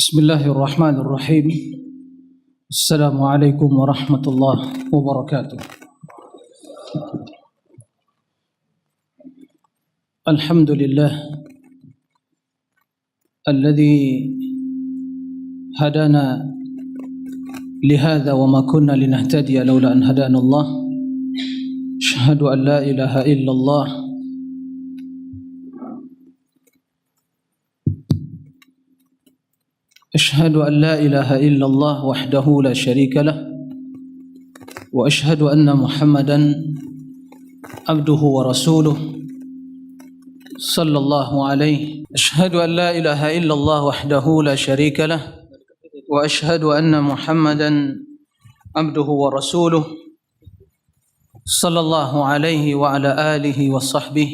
بسم الله الرحمن الرحيم. السلام عليكم ورحمة الله وبركاته. الحمد لله الذي هدانا لهذا وما كنا لنهتدي لولا أن هدانا الله. أشهد أن لا إله إلا الله أشهد أن لا إله إلا الله وحده لا شريك له، وأشهد أن محمدا عبده ورسوله صلى الله عليه. أشهد أن لا إله إلا الله وحده لا شريك له، وأشهد أن محمدا عبده ورسوله صلى الله عليه وعلى آله وصحبه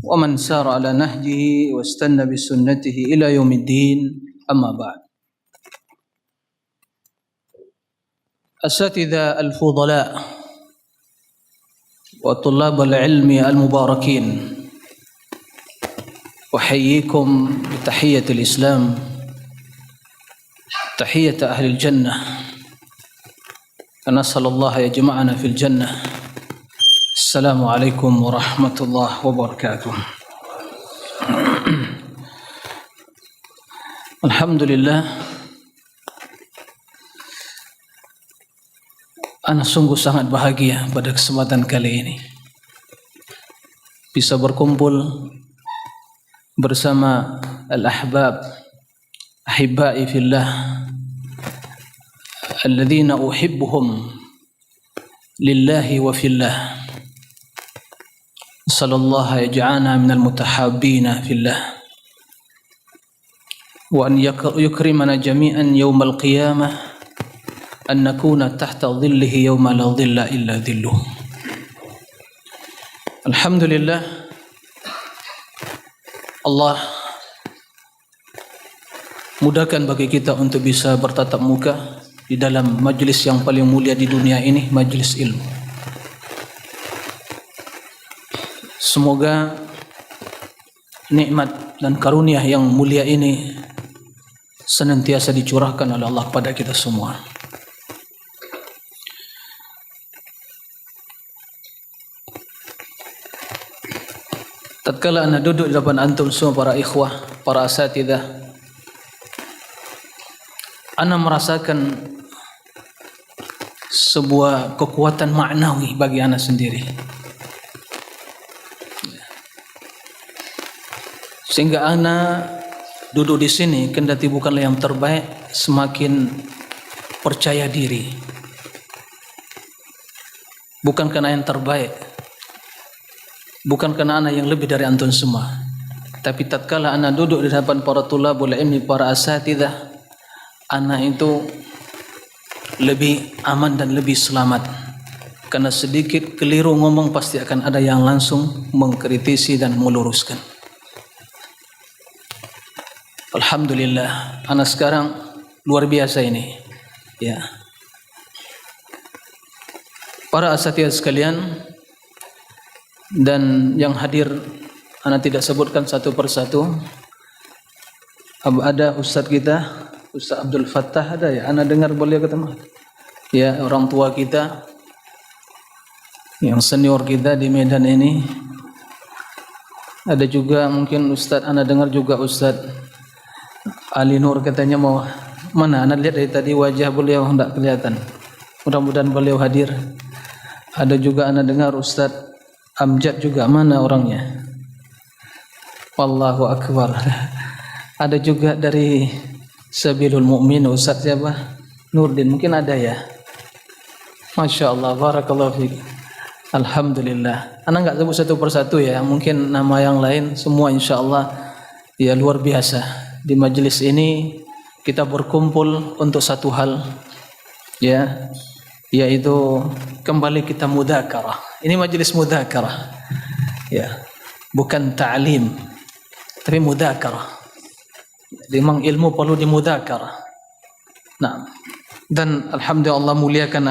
ومن سار على نهجه واستنى بسنته إلى يوم الدين. أما بعد، أساتذة الفضلاء وطلاب العلم المباركين، أحييكم بتحية الإسلام، تحية أهل الجنة، نسأل الله يجمعنا في الجنة. السلام عليكم ورحمة الله وبركاته. Alhamdulillah, ana sungguh sangat bahagia pada kesempatan kali ini bisa berkumpul bersama al-ahbab ahibbai fillah alladhina uhibbuhum lillahi wa fillah. Sallallahu yaj'alna minal mutahabbina fillah wa an yukrimana jami'an yawmal qiyamah an nakuna tahta dhillihi yawma la dhilla illa dhilluh. Alhamdulillah, Allah mudahkan bagi kita untuk bisa bertatap muka di dalam majlis yang paling mulia di dunia ini, majlis ilmu. Semoga nikmat dan karunia yang mulia ini senantiasa dicurahkan oleh Allah kepada kita semua. Tatkala anda duduk di depan antum semua para ikhwah, para asatidzah, anda merasakan sebuah kekuatan maknawi bagi anda sendiri, sehingga anda duduk di sini kendati bukanlah yang terbaik, semakin percaya diri. Bukan karena yang terbaik, bukan karena anak yang lebih dari antum semua, tapi tatkala anak duduk di hadapan para tulabul ilmi, para asatidzah, anak itu lebih aman dan lebih selamat. Karena sedikit keliru ngomong pasti akan ada yang langsung mengkritisi dan meluruskan. Alhamdulillah, anak sekarang luar biasa ini, ya. Para asatidz sekalian dan yang hadir, anak tidak sebutkan satu persatu. Ada Ustadz kita, Ustadz Abdul Fattah, ada ya? Anak dengar beliau ketemu. Ya, orang tua kita, yang senior kita di Medan ini. Ada juga mungkin Ustadz, anak dengar juga Ustadz Ali Nur katanya mau mana? Anda lihat dari tadi wajah beliau tidak kelihatan. Mudah-mudahan beliau hadir. Ada juga anda dengar Ustaz Amjad juga, mana orangnya? Wallahu akbar. Ada juga dari Sabilul Mu'min Ustaz siapa? Nurdin mungkin ada ya. Masya Allah, barakallahu fiik. Alhamdulillah. Anda enggak sebut satu persatu ya. Mungkin nama yang lain semua insya Allah ya luar biasa. Di majelis ini kita berkumpul untuk satu hal, ya, yaitu kembali kita mudzakarah. Ini majelis mudzakarah, ya, bukan ta'lim, tapi mudzakarah. Memang ilmu perlu dimudzakarah. Nah, dan alhamdulillah Allah muliakan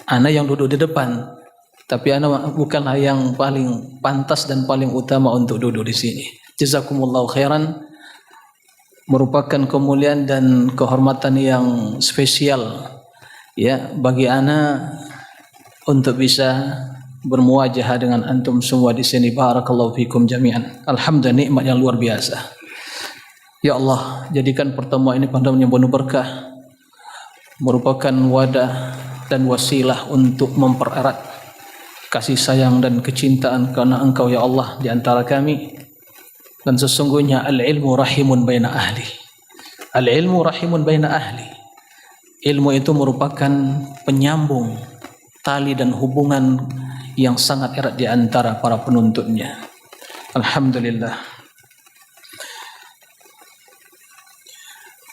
anak yang duduk di depan, tapi anak bukanlah yang paling pantas dan paling utama untuk duduk di sini. Jazakumullahu khairan. merupakan kemuliaan dan kehormatan yang spesial ya bagi ana untuk bisa bermuajahah dengan antum semua di sini. Barakallahu fikum jami'an. Alhamdulillah, nikmat yang luar biasa. Ya Allah, jadikan pertemuan ini pada yang penuh berkah, merupakan wadah dan wasilah untuk mempererat kasih sayang dan kecintaan karena Engkau ya Allah di antara kami. Dan sesungguhnya al-ilmu rahimun baina ahli. Al-ilmu rahimun baina ahli. Ilmu itu merupakan penyambung tali dan hubungan yang sangat erat di antara para penuntutnya. Alhamdulillah.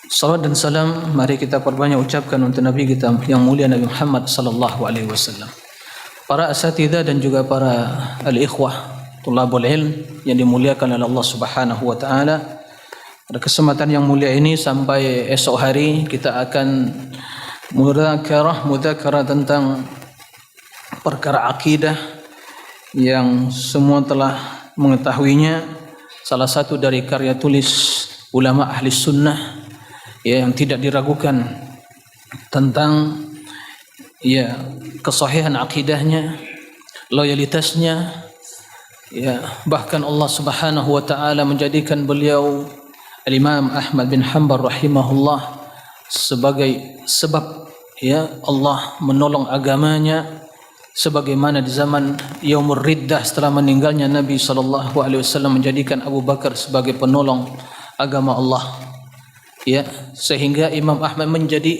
Salawat dan salam mari kita perbanyak ucapkan untuk Nabi kita yang mulia Nabi Muhammad sallallahu alaihi wasallam. Para asatidzah dan juga para al-ikhwah tulabul ilm yang dimuliakan oleh Allah Subhanahu wa taala. Pada kesempatan yang mulia ini sampai esok hari kita akan mudzakarah tentang perkara akidah yang semua telah mengetahuinya. Salah satu dari karya tulis ulama ahli sunnah ya, yang tidak diragukan tentang ya kesahihan akidahnya, loyalitasnya ya, bahkan Allah Subhanahu wa taala menjadikan beliau Al-Imam Ahmad bin Hanbal rahimahullah sebagai sebab ya Allah menolong agamanya, sebagaimana di zaman Yaumur Riddah setelah meninggalnya Nabi sallallahu alaihi wasallam menjadikan Abu Bakar sebagai penolong agama Allah ya, sehingga Imam Ahmad menjadi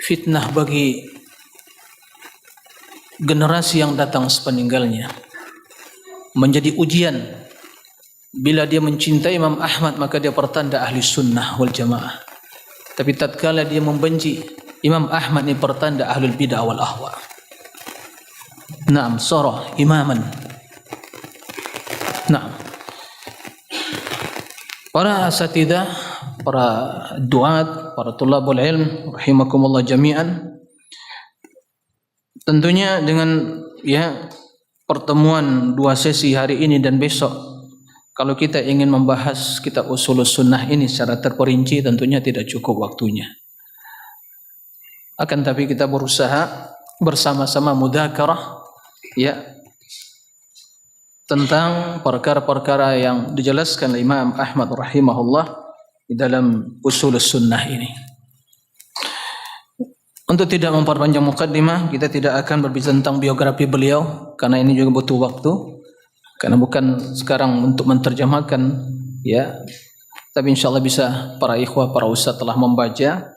fitnah bagi generasi yang datang sepeninggalnya, menjadi ujian. Bila dia mencintai Imam Ahmad maka dia pertanda ahli sunnah wal jamaah, tapi tatkala dia membenci Imam Ahmad ini pertanda ahlul bid'ah wal ahwa. Naam, sara imaman. Naam. Para asatidzah, para duat, para tulabul ilm rahimakumullah jami'an, tentunya dengan ya pertemuan dua sesi hari ini dan besok, kalau kita ingin membahas kitab Ushulus Sunnah ini secara terperinci tentunya tidak cukup waktunya. Akan tapi kita berusaha bersama-sama mudzakarah ya tentang perkara-perkara yang dijelaskan oleh Imam Ahmad rahimahullah di dalam Ushulus Sunnah ini. Untuk tidak memperpanjang mukaddimah, kita tidak akan berbicara tentang biografi beliau karena ini juga butuh waktu, karena bukan sekarang untuk menterjemahkan ya, tapi insyaallah bisa para ikhwah, para ustaz telah membaca.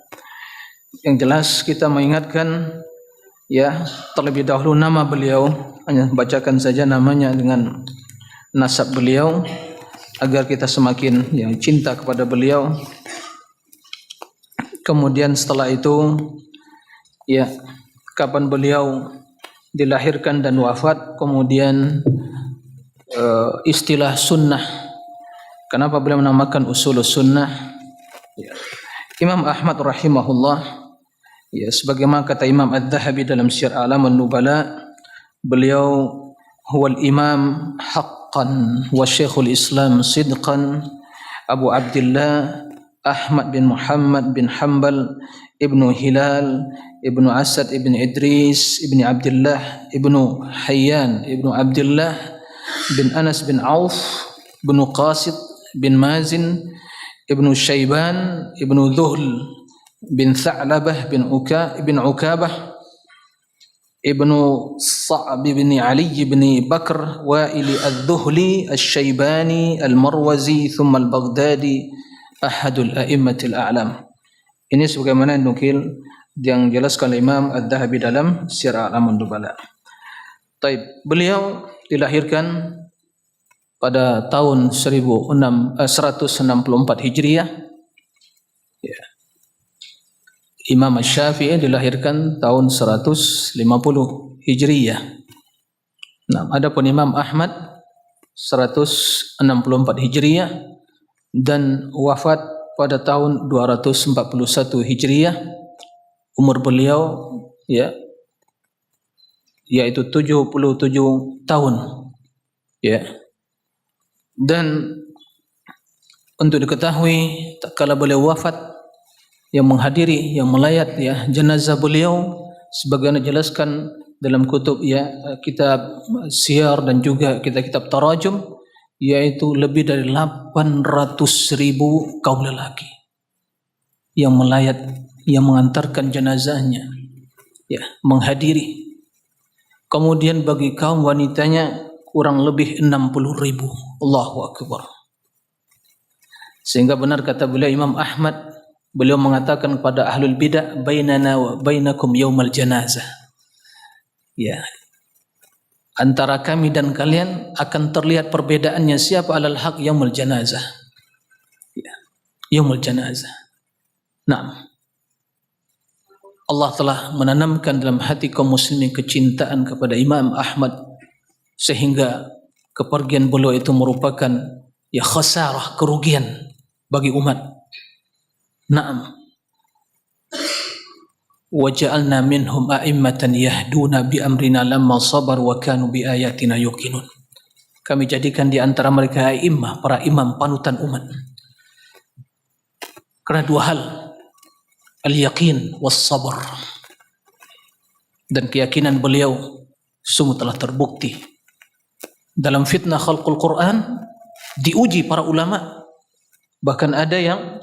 Yang jelas kita mengingatkan ya terlebih dahulu nama beliau, hanya bacakan saja namanya dengan nasab beliau agar kita semakin ya cinta kepada beliau. Kemudian setelah itu ya kapan beliau dilahirkan dan wafat, kemudian istilah sunnah, kenapa beliau menamakan Ushulus Sunnah ya. Imam Ahmad rahimahullah ya, sebagaimana kata Imam Adz-Dzahabi dalam Syiar A'lamun Nubala, beliau huwal imam haqqan wa syekhul Islam sidqan Abu Abdullah Ahmad bin Muhammad bin Hanbal ibnu Hilal ibnu Asad ibnu Idris ibnu Abdullah ibnu Hayyan ibnu Abdullah bin Anas bin Auf bin Qasid bin Mazin ibnu Syaiban ibnu Dhuhl bin Tha'labah bin Ukabah ibnu Sa'b bin Ali bin Bakr Wa'ili al-Dhuhli al-Syaibani al-Marwazi thumma al-Baghdadi ahadul a'immatil a'lam. Ini sebagaimana nukil yang jelaskan Imam Adz-Dzahabi dalam Syiar A'lamun Nubala. Taib, beliau dilahirkan pada tahun 164 Hijriah ya. Imam Asy-Syafi'i dilahirkan tahun 150 Hijriah. Nah, adapun Imam Ahmad 164 Hijriah dan wafat pada tahun 241 Hijriah. Umur beliau ya yaitu 77 tahun ya. Dan untuk diketahui tatkala beliau wafat, yang menghadiri, yang melayat ya jenazah beliau sebagaimana dijelaskan dalam kutub ya kitab siyar dan juga kitab tarajum, yaitu lebih dari 800.000 kaum lelaki yang melayat, yang mengantarkan jenazahnya ya, menghadiri. Kemudian bagi kaum wanitanya kurang lebih 60.000. Allahu Akbar. Sehingga benar kata beliau Imam Ahmad, beliau mengatakan kepada ahlul bidah, bainana wa bainakum yaumal janazah. Ya, antara kami dan kalian akan terlihat perbedaannya siapa alal haq yaumul janazah. Ya, yaumul janazah. Nah, Allah telah menanamkan dalam hati kaum muslimin kecintaan kepada Imam Ahmad sehingga kepergian beliau itu merupakan ya khasarah, kerugian bagi umat. Naam. Wa ja'alna minhum a'immatan yahduna bi amrina lamma sabar wa kanu bi ayatina yuqinun. Kami jadikan di antara mereka a'immah, para imam panutan umat. Karena dua hal, al-yaqin was sabar. Dan keyakinan beliau sungguh telah terbukti. Dalam fitnah khalqul Quran diuji para ulama. Bahkan ada yang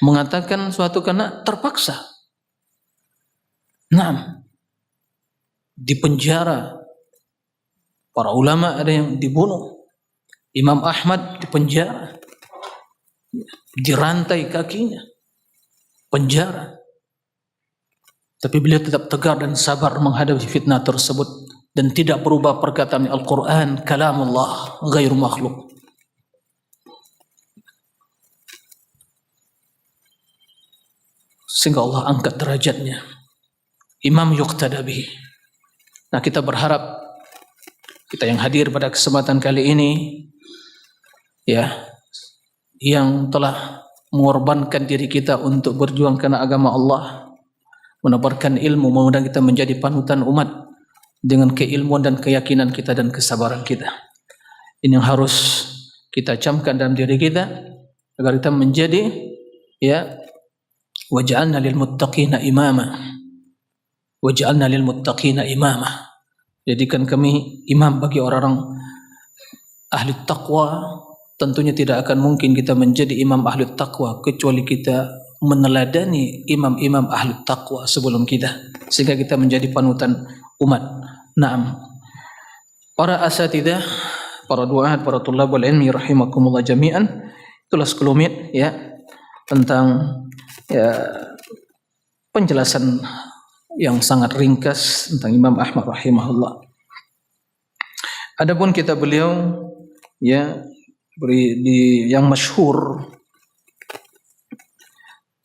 mengatakan suatu karena terpaksa. Naam, di penjara para ulama, ada yang dibunuh. Imam Ahmad di penjara, dirantai kakinya, penjara. Tapi beliau tetap tegar dan sabar menghadapi fitnah tersebut dan tidak berubah perkataan Al-Quran, kalamullah, ghairu makhluk. Sehingga Allah angkat derajatnya. Imam yuqtada bihi. Nah, kita berharap kita yang hadir pada kesempatan kali ini ya, yang telah mengorbankan diri kita untuk berjuang karena agama Allah, menebarkan ilmu, mudah-mudahan kita menjadi panutan umat dengan keilmuan dan keyakinan kita dan kesabaran kita. Ini yang harus kita camkan dalam diri kita agar kita menjadi ya waj'alna lil muttaqina imama. Waj'alna lil muttaqina imama. Jadikan kami imam bagi orang-orang ahli taqwa. Tentunya tidak akan mungkin kita menjadi imam ahli taqwa kecuali kita meneladani imam-imam ahli taqwa sebelum kita, sehingga kita menjadi panutan umat. Naam. Para asatidzah, para duat, para thalabul ilmi rahimakumullah jami'an, itulah sekelumit ya tentang ya penjelasan yang sangat ringkas tentang Imam Ahmad rahimahullah. Adapun kitab beliau ya yang masyhur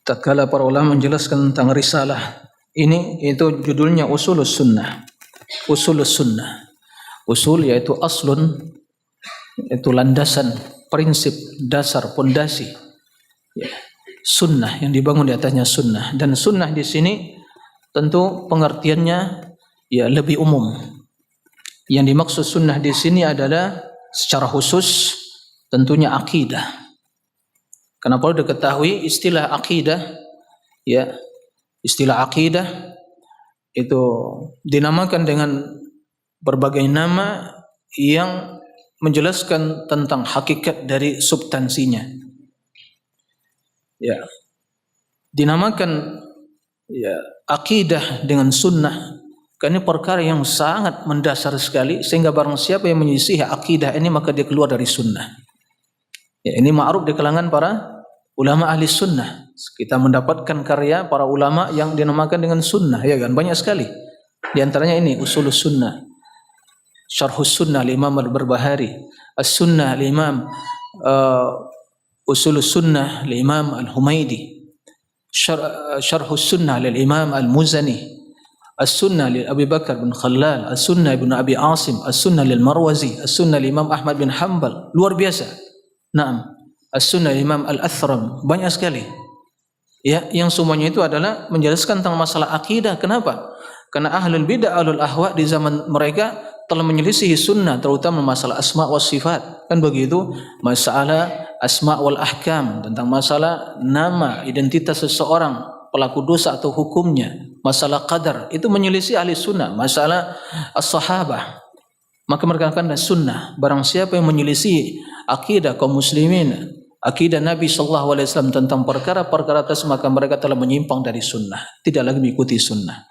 tatkala para ulama menjelaskan tentang risalah ini, itu judulnya Usulus Sunnah. Usulus Sunnah. Usul yaitu aslun, itu landasan, prinsip, dasar, pondasi. Ya. Sunnah yang dibangun di atasnya sunnah, dan sunnah di sini tentu pengertiannya ya lebih umum. Yang dimaksud sunnah di sini adalah secara khusus tentunya akidah. Karena perlu diketahui istilah akidah ya, istilah akidah itu dinamakan dengan berbagai nama yang menjelaskan tentang hakikat dari substansinya. Ya, dinamakan ya akidah dengan sunnah karena ini perkara yang sangat mendasar sekali, sehingga barang siapa yang menyisihi akidah ini maka dia keluar dari sunnah. Ya, ini ma'ruf di kalangan para ulama ahli sunnah. Kita mendapatkan karya para ulama yang dinamakan dengan sunnah, ya kan, banyak sekali. Di antaranya ini Usulus Sunnah, Syarhus Sunnah al-Imam al-Barbahari, As-Sunnah al-Imam Usulus Sunnah al-Imam al-Humaidi, Syarhus Sunnah al-Imam al-Muzani, As-Sunnah li Abi Bakar bin Khallal, As-Sunnah ibn Abi Asim, As-Sunnah lil Marwazi, As-Sunnah Imam Ahmad bin Hanbal. Luar biasa. Naam. As-Sunnah Imam Al-Athram, banyak sekali. Ya, yang semuanya itu adalah menjelaskan tentang masalah akidah. Kenapa? Karena ahlul bidah, ahlul ahwa di zaman mereka telah menyelisihi sunnah, terutama masalah asma wa sifat. Kan begitu? Masalah asma wal ahkam, tentang masalah nama, identitas seseorang, pelaku dosa atau hukumnya, masalah qadar, itu menyelisih ahli sunnah. Masalah as-sahabah, maka mereka akan sunnah. Barang siapa yang menyelisih akidah kaum muslimin, akidah Nabi sallallahu alaihi wasallam tentang perkara-perkara tersebut, maka mereka telah menyimpang dari sunnah, tidak lagi mengikuti sunnah.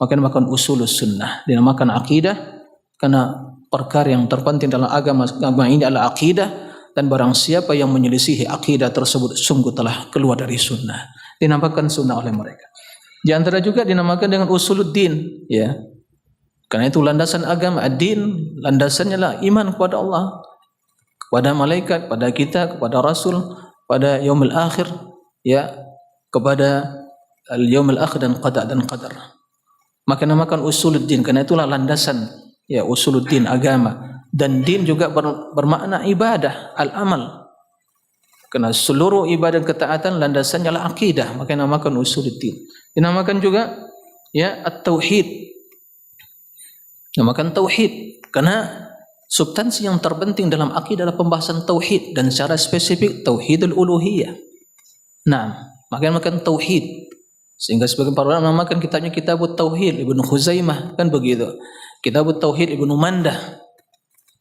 Maka dinamakan usulus sunnah, dinamakan akidah, karena perkara yang terpenting dalam agama ini adalah akidah, dan barang siapa yang menyelisihi akidah tersebut sungguh telah keluar dari sunnah. Dinamakan sunnah oleh mereka. Di antara juga dinamakan dengan usuluddin, ya. Karena itu landasan agama, ad-din, landasannya lah iman kepada Allah, kepada malaikat, pada kita, kepada Rasul, pada yaumil akhir, ya, kepada al-yaumil akhir dan qadar. Maka namakan usuluddin, karena itulah landasan, ya, usuluddin agama. Dan din juga bermakna ibadah, al-amal. Karena seluruh ibadah ketaatan landasannya adalah akidah, maka namakan usuluddin. Dinamakan juga, ya, at-tauhid. Namakan tauhid karena substansi yang terpenting dalam akidah adalah pembahasan tauhid, dan secara spesifik tauhidul uluhiyah. Nah, maka namakan tauhid. Sehingga sebagian para ulama menamakan kitabnya Kitabut Tauhid, Ibnu Khuzaimah, kan begitu. Kitabut Tauhid Ibnu Mandah,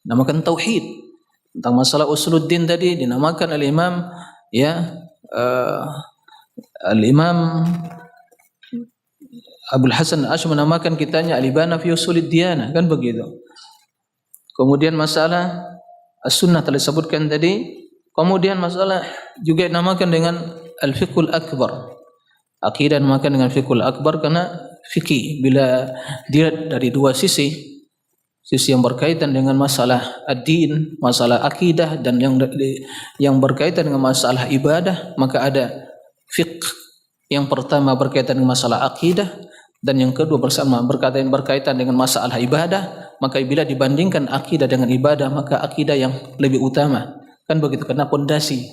namakan tauhid. Tentang masalah usuluddin tadi dinamakan al-Imam, ya, al-Imam Abdul Hasan Al-Asy'ari menamakan kitabnya Al-Ibana fi Usulid Diyanah, kan begitu. Kemudian masalah as-sunnah telah disebutkan tadi. Kemudian masalah juga dinamakan dengan al-fiqhul akbar. Akidah dinamakan dengan fiqhul akbar karena fikih bila dilihat dari dua sisi yang berkaitan dengan masalah ad-din, masalah akidah, dan yang berkaitan dengan masalah ibadah, maka ada fiqh. Yang pertama berkaitan dengan masalah akidah, dan yang kedua bersama berkaitan dengan masalah ibadah. Maka bila dibandingkan akidah dengan ibadah, maka akidah yang lebih utama, kan begitu, karena pondasi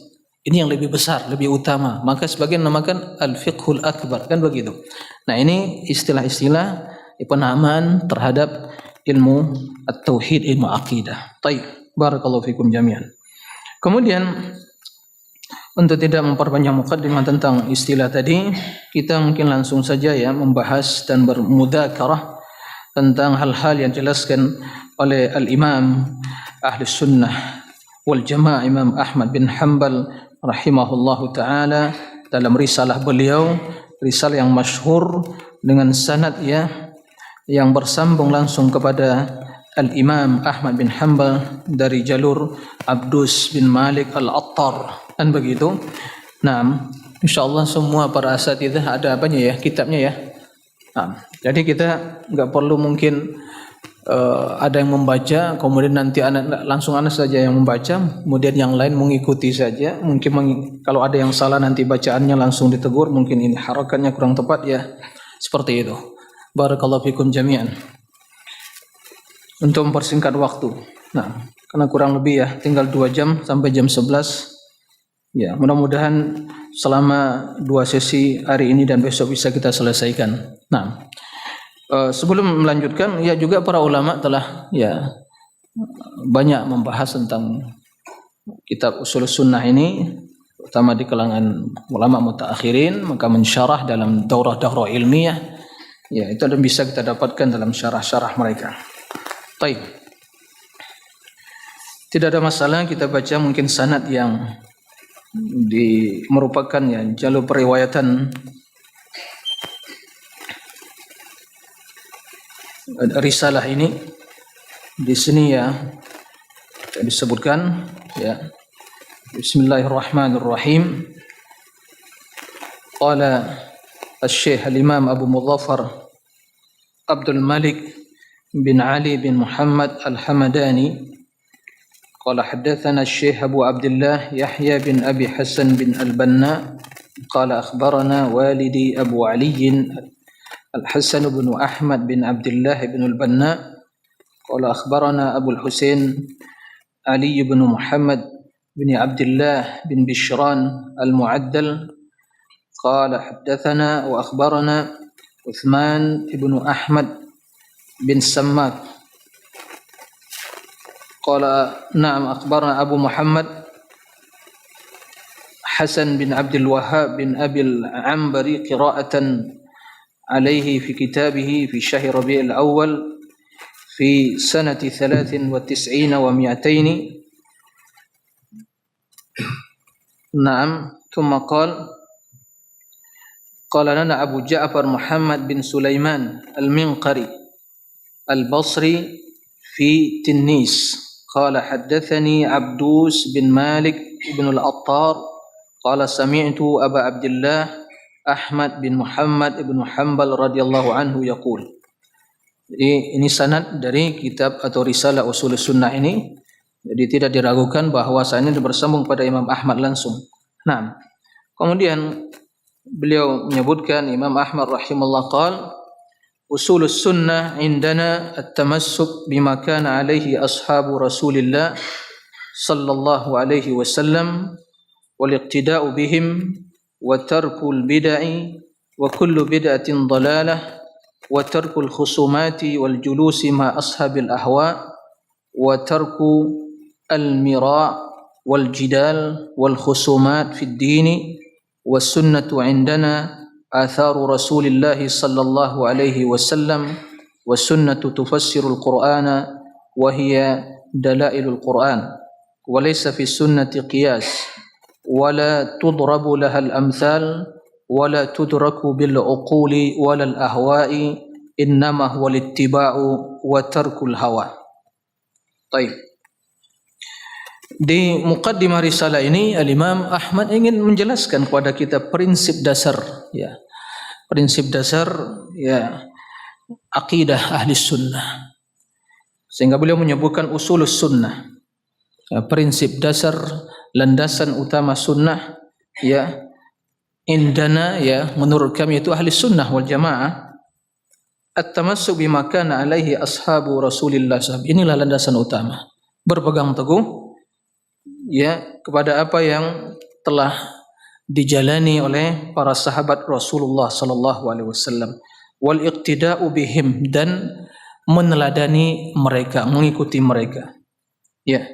ini yang lebih besar, lebih utama. Maka sebagian namakan al-fiqhul akbar, kan begitu. Nah, ini istilah-istilah penamaan terhadap ilmu at-tauhid, ilmu akidah. Baik, barakallahu fikum jami'an. Kemudian untuk tidak memperpanjang mukaddimah tentang istilah tadi, kita mungkin langsung saja, ya, membahas dan bermudzakarah tentang hal-hal yang dijelaskan oleh al-Imam Ahlus Sunnah wal Jamaah Imam Ahmad bin Hanbal rahimahullahu taala dalam risalah beliau, risalah yang masyhur dengan sanad, ya, yang bersambung langsung kepada Al-Imam Ahmad bin Hanbal dari jalur Abdus bin Malik Al-Attar, kan begitu. Nah, insyaallah semua para asatidzah ada apanya, ya, kitabnya, ya. Nah, jadi kita nggak perlu mungkin ada yang membaca, kemudian nanti langsung anak saja yang membaca, kemudian yang lain mengikuti saja. Mungkin kalau ada yang salah nanti bacaannya langsung ditegur, mungkin ini harakatnya kurang tepat, ya, seperti itu. Barakallahu fikum jami'an. Untuk mempersingkat waktu, nah, karena kurang lebih, ya, tinggal 2 jam sampai jam 11. Ya, mudah-mudahan selama 2 sesi hari ini dan besok bisa kita selesaikan. Nah, sebelum melanjutkan, ya, juga para ulama telah, ya, banyak membahas tentang kitab usul sunnah ini, terutama di kalangan ulama mutaakhirin, maka mensyarah dalam daurah-daurah ilmiah, ya, itu dan bisa kita dapatkan dalam syarah-syarah mereka. Baik, tidak ada masalah kita baca mungkin sanad yang merupakan, ya, jalur periwayatan risalah ini. Di sini, ya, disebutkan, ya, Bismillahirrahmanirrahim. Qala Asy-Syaikh Al-Imam Abu Mudzaffar Abdul Malik bin Ali bin Muhammad Al-Hamadani qala haddatsana Asy-Syaikh Abu Abdullah Yahya bin Abi Hasan bin Al-Banna qala akhbarana walidi Abu Ali Al-Hasan bin Ahmad bin Abdullah bin Al-Banna qala akhbarana Abu Al-Husain Ali bin Muhammad bin Abdullah bin Bishran Al-Mu'addal qala haddatsana wa akhbarana Uthman bin Ahmad bin Sammak qala na'am akhbarana Abu Muhammad Hasan bin Abdul Wahhab bin Abil Ambari qira'atan alaihi fi kitabih fi syahr Rabi'il Awal fi sanati 93 wa 200. Naam, thumma qala lana Abu Ja'far Muhammad bin Sulaiman al-Minqari al-Basri fi Tinnis qala haddathani Abdus bin Malik ibn al-Attar qala sami'tu Aba Abdullah Ahmad bin Muhammad ibn Hanbal radhiyallahu anhu yaqul. Jadi ini sanad dari kitab atau risalah Ushul Sunnah ini. Jadi tidak diragukan bahwasanya bersambung pada Imam Ahmad langsung. Nah, kemudian beliau menyebutkan Imam Ahmad rahimahullah qala usul sunnah indana at-tamassuk bima kana alaihi ashabu Rasulillah sallallahu alaihi wasallam wal iqtida'u bihim wa tarkul bid'ah wa kullu bid'atin dalalah wa tarkul khusumati wal julusi ma ashabil ahwa wa tarku al-mira' wal jidal wal khusumat fi ad-din was sunnatu indana atharu Rasulillah sallallahu alaihi wasallam was sunnatu tufassiru al-Qur'ana wa hiya dalailul Qur'an wa laysa fi sunnati qiyas wa la tudrabu laha al-amthal wa la tudraku bil uquli wa la al-ahwa'i innama huwa al-ittiba'u wa tarkul hawa. Baik. Di muqaddimah risalah ini Al-Imam Ahmad ingin menjelaskan kepada kita prinsip dasar, ya, prinsip dasar, ya, akidah ahli sunnah, sehingga beliau menyebutkan usulus sunnah, ya, prinsip dasar, landasan utama sunnah, ya, indana, ya, menurut kami itu ahli sunnah wal jamaah, at-tamassuk bima kana alaihi ashabu Rasulillah SAW. Inilah landasan utama, berpegang teguh, ya, kepada apa yang telah dijalani oleh para sahabat Rasulullah sallallahu alaihi wasallam, wal iqtida'u bihim, dan meneladani mereka, mengikuti mereka. Ya.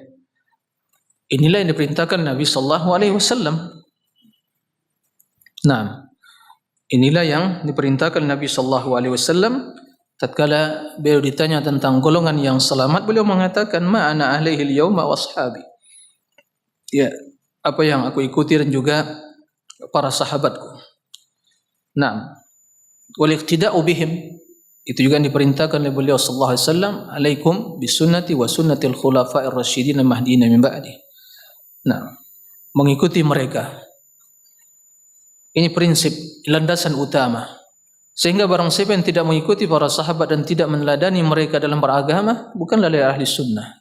Inilah yang diperintahkan Nabi sallallahu alaihi wasallam. Nah, inilah yang diperintahkan Nabi sallallahu alaihi wasallam. Tatkala beliau ditanya tentang golongan yang selamat, beliau mengatakan ma ana alaihi al-yauma washabi. Ya, apa yang aku ikuti dan juga para sahabatku. Nah, wal iqtida'u bihim, itu juga diperintahkan oleh beliau sallallahu alaihi wasallam, alaikum bisunnati wa sunnatil khulafa'ir rasyidin mahdiyyin min ba'di. Nah, mengikuti mereka. Ini prinsip landasan utama. Sehingga barang siapa yang tidak mengikuti para sahabat dan tidak meneladani mereka dalam beragama, bukanlah ahli sunnah.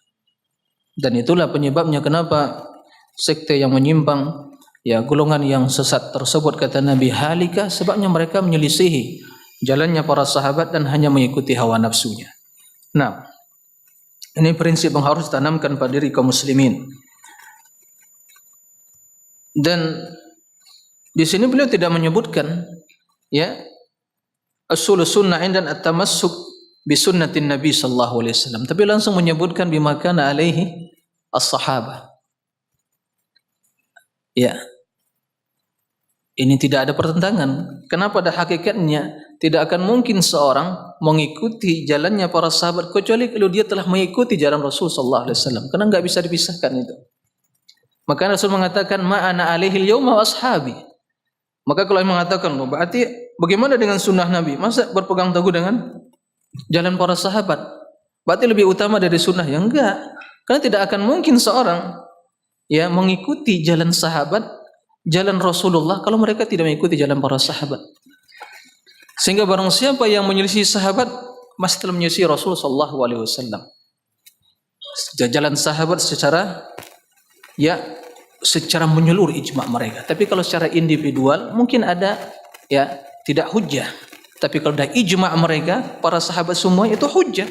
Dan itulah penyebabnya kenapa sekte yang menyimpang, ya, golongan yang sesat tersebut, kata Nabi, halika, sebabnya mereka menyelisihi jalannya para sahabat dan hanya mengikuti hawa nafsunya. Nah, ini prinsip yang harus ditanamkan pada diri kaum muslimin. Dan di sini beliau tidak menyebutkan, ya, usul sunnah dan at-tamassuk bi sunnatin Nabi sallallahu alaihi wasallam, tapi langsung menyebutkan bima kana alaihi as-sahabah. Ya, ini tidak ada pertentangan. Kenapa? Pada hakikatnya tidak akan mungkin seorang mengikuti jalannya para sahabat kecuali kalau dia telah mengikuti jalan Rasul sallallahu alaihi wasallam, karena enggak bisa dipisahkan itu. Maka Rasul mengatakan ma ana alaihi al-yauma wa ashabi. Maka kalau mengatakan, berarti bagaimana dengan sunnah Nabi? Masa berpegang teguh dengan jalan para sahabat? Berarti lebih utama dari sunnah? Ya enggak. Karena tidak akan mungkin seorang, ya, mengikuti jalan sahabat, jalan Rasulullah, kalau mereka tidak mengikuti jalan para sahabat. Sehingga barang siapa yang menyelisih sahabat, masih telah menyelisih Rasul sallallahu alaihi wasallam. Jalan sahabat secara, ya, secara menyeluruh ijma' mereka. Tapi kalau secara individual mungkin ada, ya, tidak hujjah. Tapi kalau ada ijma' mereka, para sahabat semua, itu hujjah.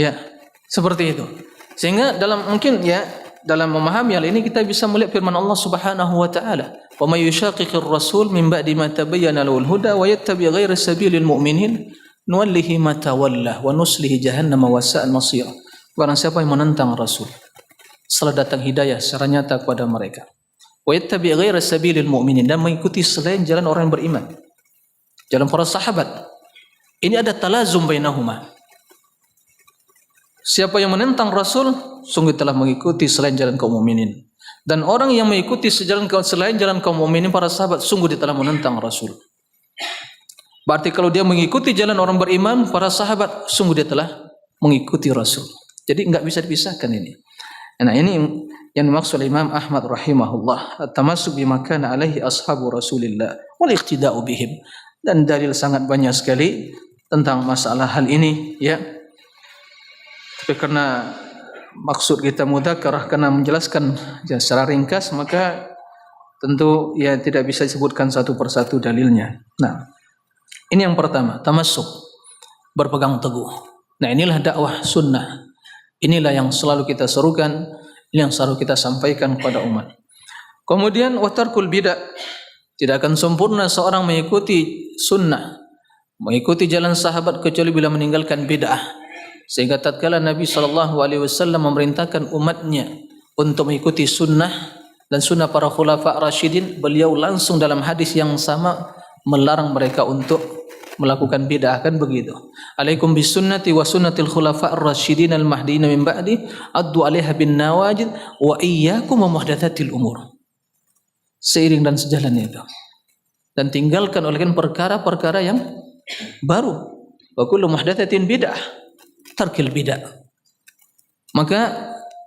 Ya, seperti itu. Sehingga dalam mungkin, ya, dalam memahami hal ini kita bisa melihat firman Allah Subhanahu wa taala, "Wa may yushaqiqir rasul min ba'di ma tabayyana lahul huda wa yattabi' ghayra sabilil mu'minin nuwallihi ma tawalla wa nuslihi jahannama wa sa'al masira." Barang siapa yang menentang Rasul setelah datang hidayah secara nyata kepada mereka, wa yattabi' ghaira sabilil mu'minin, dan mengikuti selain jalan orang yang beriman, jalan para sahabat. Ini ada talazum bainahuma. Siapa yang menentang Rasul sungguh telah mengikuti selain jalan kaum mukminin, dan orang yang mengikuti selain jalan kaum mukminin para sahabat sungguh dia telah menentang Rasul. Berarti kalau dia mengikuti jalan orang beriman para sahabat sungguh dia telah mengikuti Rasul. Jadi enggak bisa dipisahkan ini. Nah, ini yang dimaksud oleh Imam Ahmad rahimahullah, at-tamassuk bima kana alaihi ashabu Rasulillah wal iqtida'u bihim. Dan dalil sangat banyak sekali tentang masalah hal ini, ya. Tapi karena maksud kita mudzakarah, karena menjelaskan ya, secara ringkas, maka tentu ya tidak bisa disebutkan satu persatu dalilnya. Nah, ini yang pertama, tamassuk, berpegang teguh. Nah, inilah dakwah sunnah. Inilah yang selalu kita serukan, ini yang selalu kita sampaikan kepada umat. Kemudian watarkul bid'ah, tidak akan sempurna seorang mengikuti sunnah, mengikuti jalan sahabat kecuali bila meninggalkan bid'ah. Sehingga tatkala Nabi SAW memerintahkan umatnya untuk mengikuti sunnah dan sunnah para khulafa rasyidin, beliau langsung dalam hadis yang sama melarang mereka untuk melakukan bid'ah, kan begitu. Alaikum bisunnati wa sunnatil khulafa ar-rasyidin al-mahdiyyin min ba'di addu 'alaiha bin nawajid wa iyyakum wa muhdatsatil umur. Seiring dan sejalan itu. Dan tinggalkan oleh perkara-perkara yang baru. Wa kullu muhdatsatin bid'ah, tarkil bid'ah. Maka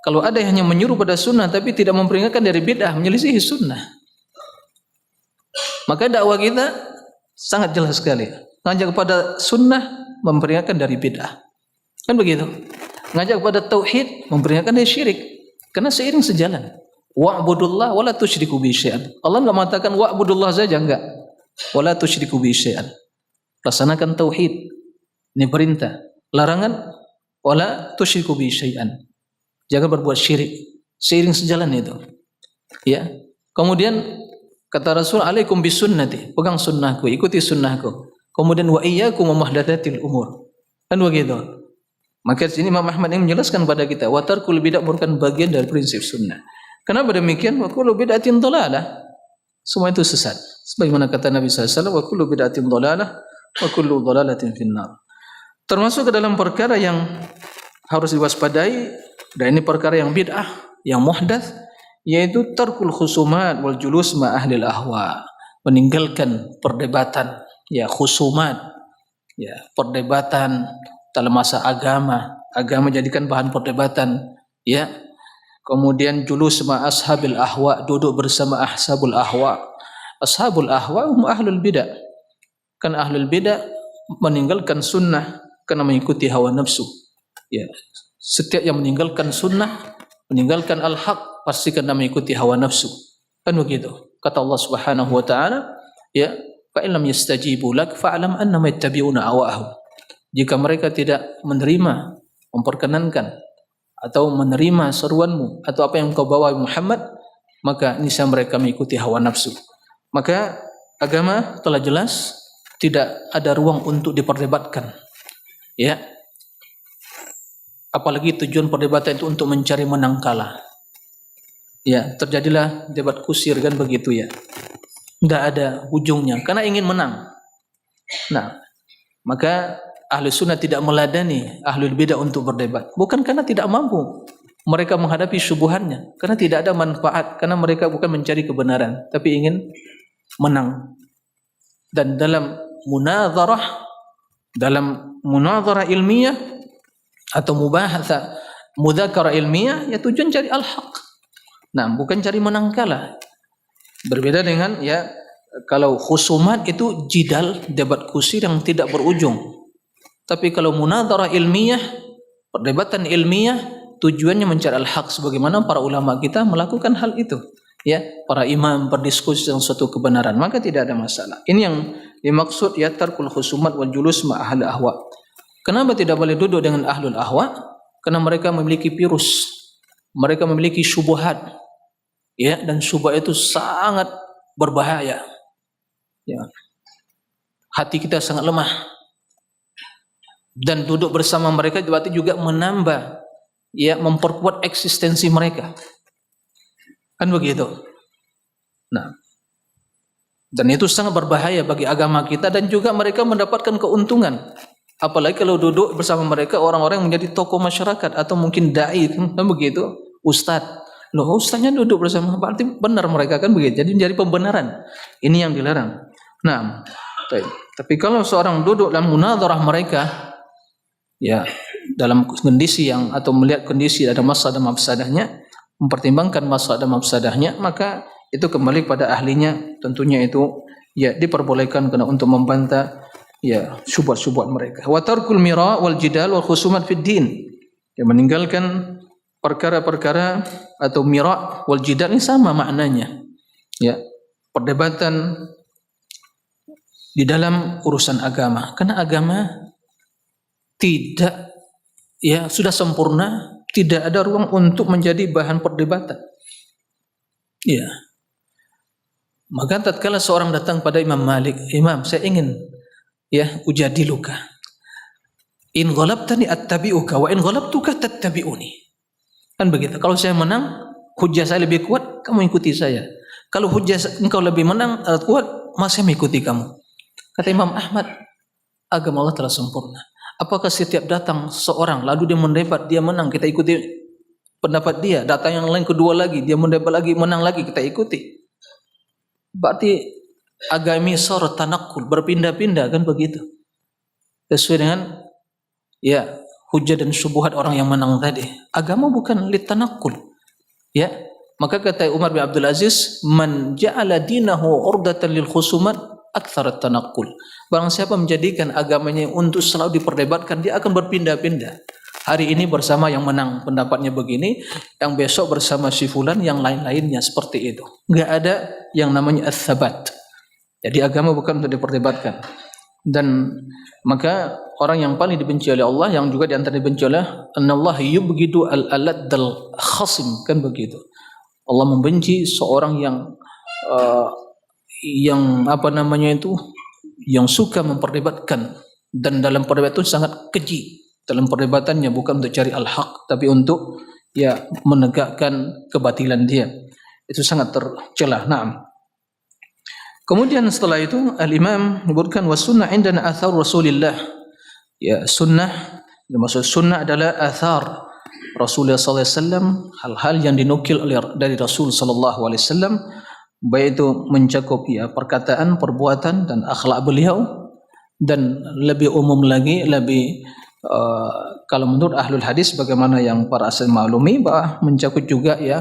kalau ada yang hanya menyuruh pada sunnah tapi tidak memperingatkan dari bid'ah, menyelisihi sunnah, maka dakwah kita sangat jelas sekali. Ngajak kepada sunnah, memperingatkan dari bid'ah, kan begitu. Ngajak kepada tauhid, memperingatkan dari syirik, karena seiring sejalan. Wa'budullah wa la tusyriku bihi syai'an. Allah enggak mengatakan wa'budullah saja, enggak. Wa la tusyriku bihi syai'an. Laksanakan tauhid, ini perintah. Larangan wa la tusyriku bihi syai'an. Jangan berbuat syirik. Seiring sejalan itu. Ya. Kemudian kata Rasul, alaikum bisunnati, pegang sunnahku, ikuti sunnahku. Kemudian wa iyyakum wa muhdatsatil umur. Kan begitu. Maka di sini Imam Ahmad ini menjelaskan pada kita, wa tarkul bid'ah merupakan bagian dari prinsip sunnah. Kenapa demikian? Wa kullu bid'atin dhalalah. Semua itu sesat. Sebagaimana kata Nabi SAW, wa kullu bid'atin dhalalah wa kullu dhalalatin finnar. Termasuk ke dalam perkara yang harus diwaspadai, dan ini perkara yang bid'ah, yang muhdats, yaitu tarkul khusumat wal julus ma ahlil ahwa, meninggalkan perdebatan, ya khusumat, ya perdebatan dalam masa agama jadikan bahan perdebatan, ya. Kemudian julus ma ashabil ahwa, duduk bersama ashabul ahwa. Ashabul ahwa hum ahlul bidah. Kan ahlul bidah meninggalkan sunnah karena mengikuti hawa nafsu. Ya, setiap yang meninggalkan sunnah, meninggalkan al-haq, pasti karena mengikuti hawa nafsu. Kan begitu. Kata Allah Subhanahu wa taala, ya, fa in lam yastajibu lak fa'lam annama yattabi'una ahwa'ahum. Jika mereka tidak menerima, memperkenankan atau menerima seruanmu atau apa yang kau bawa Muhammad, maka niscaya mereka mengikuti hawa nafsu. Maka agama telah jelas, tidak ada ruang untuk diperdebatkan. Ya. Apalagi tujuan perdebatan itu untuk mencari menang kalah. Ya, terjadilah debat kusir, kan begitu ya. Enggak ada ujungnya karena ingin menang. Nah, maka ahli sunnah tidak meladani ahlul bidah untuk berdebat, bukan karena tidak mampu mereka menghadapi syubhannya, karena tidak ada manfaat, karena mereka bukan mencari kebenaran tapi ingin menang. Dan dalam munadharah ilmiah atau mubahatsa mudzakarah ilmiah, ya tujuan cari al-haq. Nah, bukan cari menang kalah. Berbeda dengan ya kalau khusumat itu jidal, debat kusir yang tidak berujung. Tapi kalau munadharah ilmiah, perdebatan ilmiah, tujuannya mencari al-haq, sebagaimana para ulama kita melakukan hal itu. Ya, para imam berdiskusi tentang suatu kebenaran, maka tidak ada masalah. Ini yang dimaksud ya tarkul khusumat wal julus ma ahli ahwa. Kenapa tidak boleh duduk dengan ahlul ahwa? Karena mereka memiliki virus, mereka memiliki syubhat, ya, dan syubhat itu sangat berbahaya. Ya. Hati kita sangat lemah, dan duduk bersama mereka berarti juga menambah, ya, memperkuat eksistensi mereka, kan begitu. Nah, dan itu sangat berbahaya bagi agama kita dan juga mereka mendapatkan keuntungan. Apalagi kalau duduk bersama mereka orang-orang yang menjadi tokoh masyarakat atau mungkin dai, kan begitu, ustadz. Loh, ustadznya duduk bersama, berarti benar mereka kan begitu. Jadi menjadi pembenaran. Ini yang dilarang. Nah, tapi kalau seorang duduk dalam munadharah mereka, ya dalam kondisi yang atau melihat kondisi ada maslahat dan mafsadahnya, mempertimbangkan maslahat dan mafsadahnya, maka itu kembali pada ahlinya. Tentunya itu ya diperbolehkan karena untuk membantah ya syubhat-syubhat mereka. Wa tarkul mira wal jidal wal khusumat fid din. Ya, meninggalkan perkara-perkara atau mira wal jidal ini sama maknanya. Ya, perdebatan di dalam urusan agama. Karena agama tidak ya sudah sempurna, tidak ada ruang untuk menjadi bahan perdebatan. Ya. Maka tatkala seorang datang pada Imam Malik, "Imam, saya ingin ya ujadiluka. In ghalabtani attabi'uka wa in ghalabtuka tattabi'uni." Kan begitu. Kalau saya menang, hujjah saya lebih kuat, kamu ikuti saya. Kalau hujjah engkau lebih kuat, masa saya mengikuti kamu. Kata Imam Ahmad, agama Allah telah sempurna. Apakah setiap datang seorang lalu dia mendebat, dia menang, kita ikuti pendapat dia, datang yang lain kedua lagi, dia mendebat lagi, menang lagi, kita ikuti. Berarti agami sorot tanakul, berpindah-pindah, kan begitu. Sesuai dengan ya hujah dan syubhat orang yang menang tadi. Agama bukan litanakul. Ya, maka kata Umar bin Abdul Aziz, "Man ja'ala dinahu urdatan lil khusumat aktsara tanakul." Barang siapa menjadikan agamanya untuk selalu diperdebatkan, dia akan berpindah-pindah. Hari ini bersama yang menang pendapatnya begini, yang besok bersama si fulan, yang lain-lainnya seperti itu. Enggak ada yang namanya ats-tsabat. Jadi agama bukan untuk diperdebatkan. Dan maka orang yang paling dibenci oleh Allah, yang juga diantara dibenci oleh Allah, yubghidu al-alad dal khasim, kan begitu. Allah membenci seorang yang apa namanya itu, yang suka memperdebatkan, dan dalam perdebatan itu sangat keji. Dalam perdebatannya bukan untuk cari al-haq, tapi untuk ya menegakkan kebatilan dia. Itu sangat tercela. Naam. Kemudian setelah itu al-Imam menyebutkan wasunnah indana athar Rasulillah. Ya, sunnah, maksud sunnah adalah athar Rasulullah sallallahu alaihi wasallam, hal-hal yang dinukil dari Rasul sallallahu alaihi wasallam, baik itu mencakup ya perkataan, perbuatan dan akhlak beliau, dan lebih umum lagi, lebih kalau menurut ahlul hadis bagaimana yang para asal maklumi, bahwa mencakup juga ya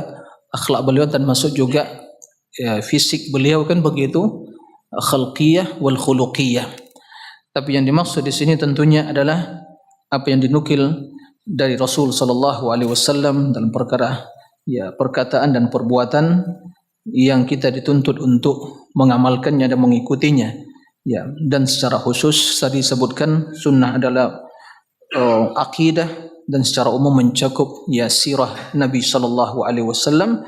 akhlak beliau, dan masuk juga ya, fisik beliau, kan begitu, khalqiyah wal khuluqiyah. Tapi yang dimaksud di sini tentunya adalah apa yang dinukil dari Rasul sallallahu alaihi wasallam dalam perkara ya perkataan dan perbuatan yang kita dituntut untuk mengamalkannya dan mengikutinya. Ya, dan secara khusus tadi disebutkan sunnah adalah akidah, dan secara umum mencakup ya sirah Nabi sallallahu alaihi wasallam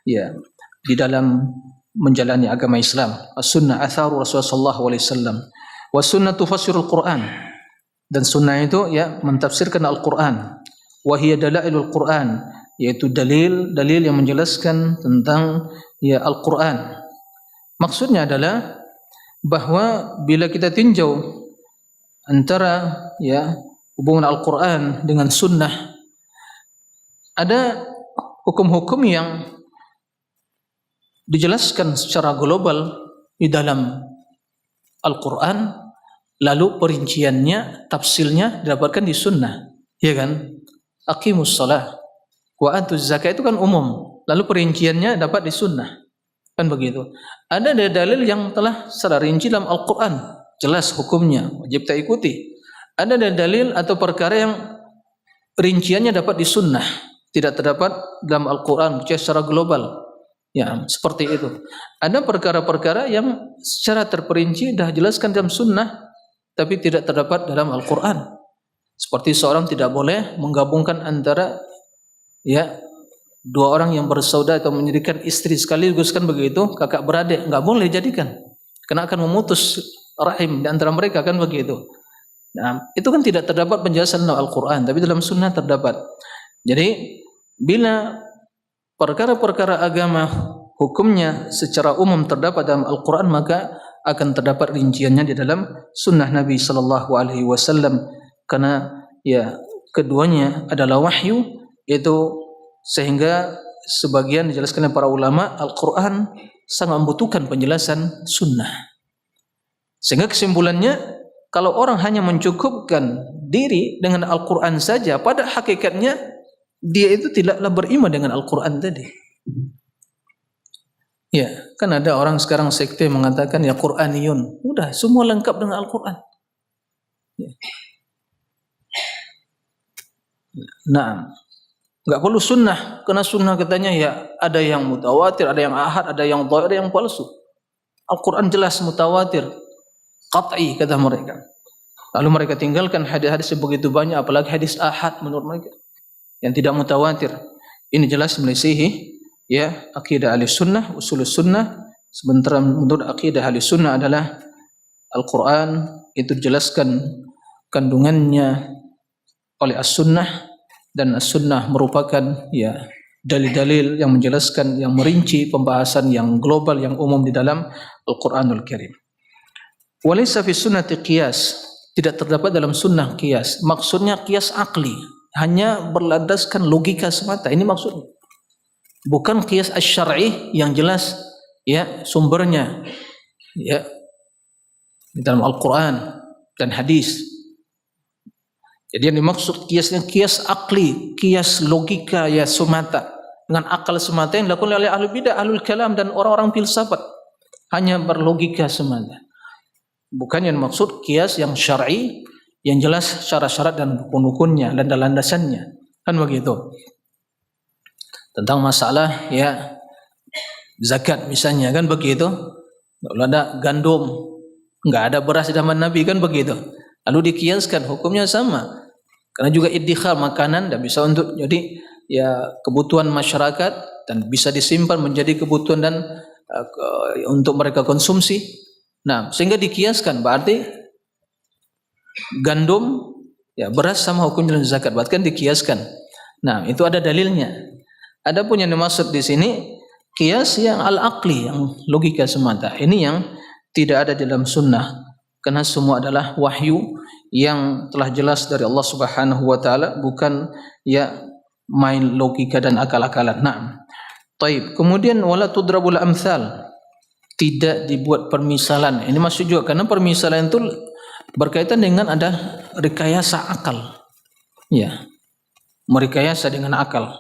ya di dalam menjalani agama Islam. As-sunnah atharu Rasulullah sallallahu alaihi wasallam. Was-sunnah tufassirul Quran. Dan sunnah itu ya mentafsirkan Al-Quran. Wa hiya dalailul Quran, yaitu dalil-dalil yang menjelaskan tentang ya Al-Quran. Maksudnya adalah bahwa bila kita tinjau antara ya hubungan Al-Quran dengan sunnah, ada hukum-hukum yang dijelaskan secara global di dalam Al-Quran, lalu perinciannya, tafsilnya didapatkan di sunnah, ya kan? Aqimus shalah wa atuz zakat itu kan umum, lalu perinciannya dapat di sunnah, kan begitu. Ada dalil yang telah secara rinci dalam Al-Quran, jelas hukumnya, wajib kita ikuti. Ada dalil atau perkara yang rinciannya dapat di sunnah, tidak terdapat dalam Al-Quran secara global. Ya, seperti itu. Ada perkara-perkara yang secara terperinci dah jelaskan dalam sunnah, tapi tidak terdapat dalam Al-Quran. Seperti seorang tidak boleh menggabungkan antara ya dua orang yang bersaudara atau menjadikan istri sekaligus, kan begitu, kakak beradik, nggak boleh jadikan, karena akan memutus rahim di antara mereka, kan begitu. Nah, itu kan tidak terdapat penjelasan dalam Al-Quran, tapi dalam sunnah terdapat. Jadi bila perkara-perkara agama, hukumnya secara umum terdapat dalam Al-Quran, maka akan terdapat rinciannya di dalam sunnah Nabi Sallallahu Alaihi Wasallam, karena ya keduanya adalah wahyu, itu sehingga sebagian dijelaskan oleh para ulama, Al-Quran sangat membutuhkan penjelasan sunnah. Sehingga kesimpulannya, kalau orang hanya mencukupkan diri dengan Al-Quran saja, pada hakikatnya dia itu tidaklah beriman dengan Al-Quran tadi. Ya, kan ada orang sekarang sekte mengatakan ya Quraniyun, udah semua lengkap dengan Al-Quran. Ya. Nah, nggak perlu sunnah, karena sunnah katanya ya ada yang mutawatir, ada yang ahad, ada yang dhaif, ada yang palsu. Al-Quran jelas mutawatir, qat'i kata mereka. Lalu mereka tinggalkan hadis-hadis yang begitu banyak, apalagi hadis ahad menurut mereka yang tidak mutawatir. Ini jelas melisihi ya akidah ahli sunnah, usul sunnah. Sementara menurut akidah ahli sunnah adalah Al-Quran itu dijelaskan kandungannya oleh as-sunnah, dan as-sunnah merupakan ya dalil-dalil yang menjelaskan, yang merinci pembahasan yang global, yang umum di dalam Al-Quranul Karim. Walaysa fi sunnati qiyas, tidak terdapat dalam sunnah qiyas. Maksudnya qiyas akli, hanya berlandaskan logika semata. Ini maksudnya. Bukan qiyas asy-syar'i yang jelas ya sumbernya ya di dalam Al-Quran dan hadis. Jadi yang dimaksud qiyasnya qiyas akli, qiyas logika ya semata, dengan akal semata yang dilakukan oleh ahli bidah, ahlul kalam dan orang-orang filsafat, hanya berlogika semata. Bukan yang maksud qiyas yang syar'i yang jelas syarat-syarat dan rukun-rukunnya dan landasannya. Kan begitu. Tentang masalah ya zakat misalnya, kan begitu. Kalau ada gandum, enggak ada beras di zaman Nabi, kan begitu. Lalu dikiaskan hukumnya sama. Karena juga iddikhar makanan dan bisa untuk jadi ya kebutuhan masyarakat dan bisa disimpan menjadi kebutuhan dan untuk mereka konsumsi. Nah, sehingga dikiaskan berarti gandum ya beras sama hukum dalam zakat, bahkan dikiaskan. Nah, itu ada dalilnya. Adapun yang dimaksud di sini qiyas yang al-aqli, yang logika semata. Ini yang tidak ada dalam sunnah. Karena semua adalah wahyu yang telah jelas dari Allah Subhanahu wa taala, bukan ya main logika dan akal-akalan. Nah, taib. Kemudian wala tudrabul amsal, tidak dibuat permisalan. Ini masuk juga karena permisalan itu berkaitan dengan ada rekayasa akal. Ya. Merekayasa dengan akal.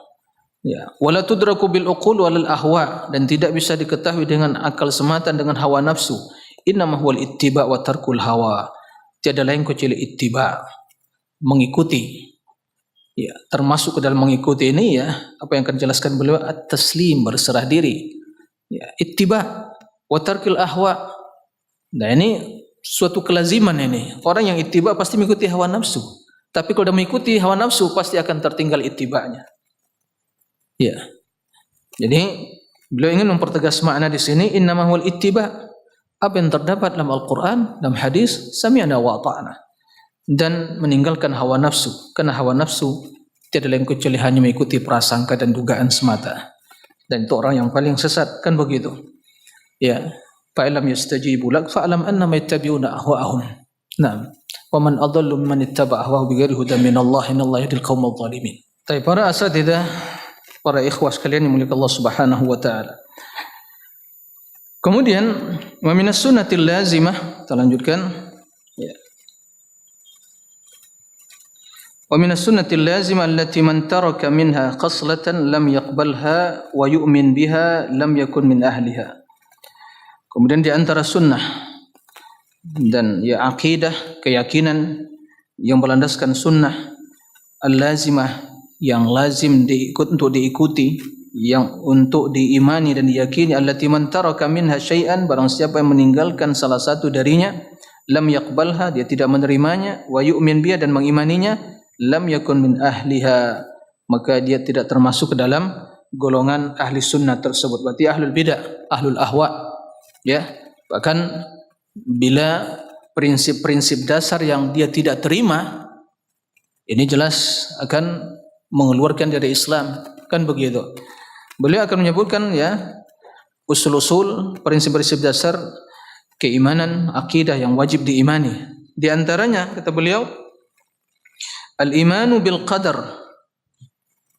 Ya, wala tudraku bil uqul walal ahwa, dan tidak bisa diketahui dengan akal semata, dengan hawa nafsu. Innama huwal ittiba wa tarkul hawa. Tiada lain kecuali ittiba, mengikuti. Ya, termasuk ke dalam mengikuti ini ya, apa yang akan dijelaskan beliau, at-taslim, berserah diri. Ya, ittiba wa tarkil ahwa. Nah, ini suatu kelaziman ini. Orang yang ittiba pasti mengikuti hawa nafsu. Tapi kalau dia mengikuti hawa nafsu pasti akan tertinggal ittibanya. Ya. Jadi beliau ingin mempertegas makna di sini innama huwal ittiba. Apa yang terdapat dalam Al-Quran, dalam hadis, sami'na wa ata'na, dan meninggalkan hawa nafsu, karena hawa nafsu tidak lain kecuali hanya mengikuti prasangka dan dugaan semata, dan itu orang yang paling sesat, kan begitu. Ya, fa'ilam yastajibu lak fa'alam annama yattabi'una ahwa'ahum. Naam, wa man adallu mimman ittaba'a ahwa'ahu bighairi hudan minallahi innallaha yahdil qaumal zalimin. Tapi para asatidzah, para ikhwah sekalian yang mulia Allah Subhanahu wa taala. Kemudian wa minas sunnatil lazimah, kita lanjutkan ya. Wa minas sunnatil lazimah allati man taraka minha qaslatan lam yaqbalha wa yu'min biha lam yakun min ahliha. Kemudian di antara sunnah dan ya akidah, keyakinan yang berlandaskan sunnah al-lazimah, yang lazim untuk diikuti, yang untuk diimani dan diyakini, allati man taraka minha syai'an, barang siapa yang meninggalkan salah satu darinya, lam yaqbalha, dia tidak menerimanya, wa yu'min biha, dan mengimaninya, lam yakun min ahliha, maka dia tidak termasuk ke dalam golongan ahli sunnah tersebut. Berarti ahlul bidah, ahlul ahwa, ya. Bahkan bila prinsip-prinsip dasar yang dia tidak terima, ini jelas akan mengeluarkan dari Islam, kan begitu. Beliau akan menyebutkan ya usul-usul, prinsip-prinsip dasar keimanan, akidah yang wajib diimani. Di antaranya kata beliau al-imanu bil qadar.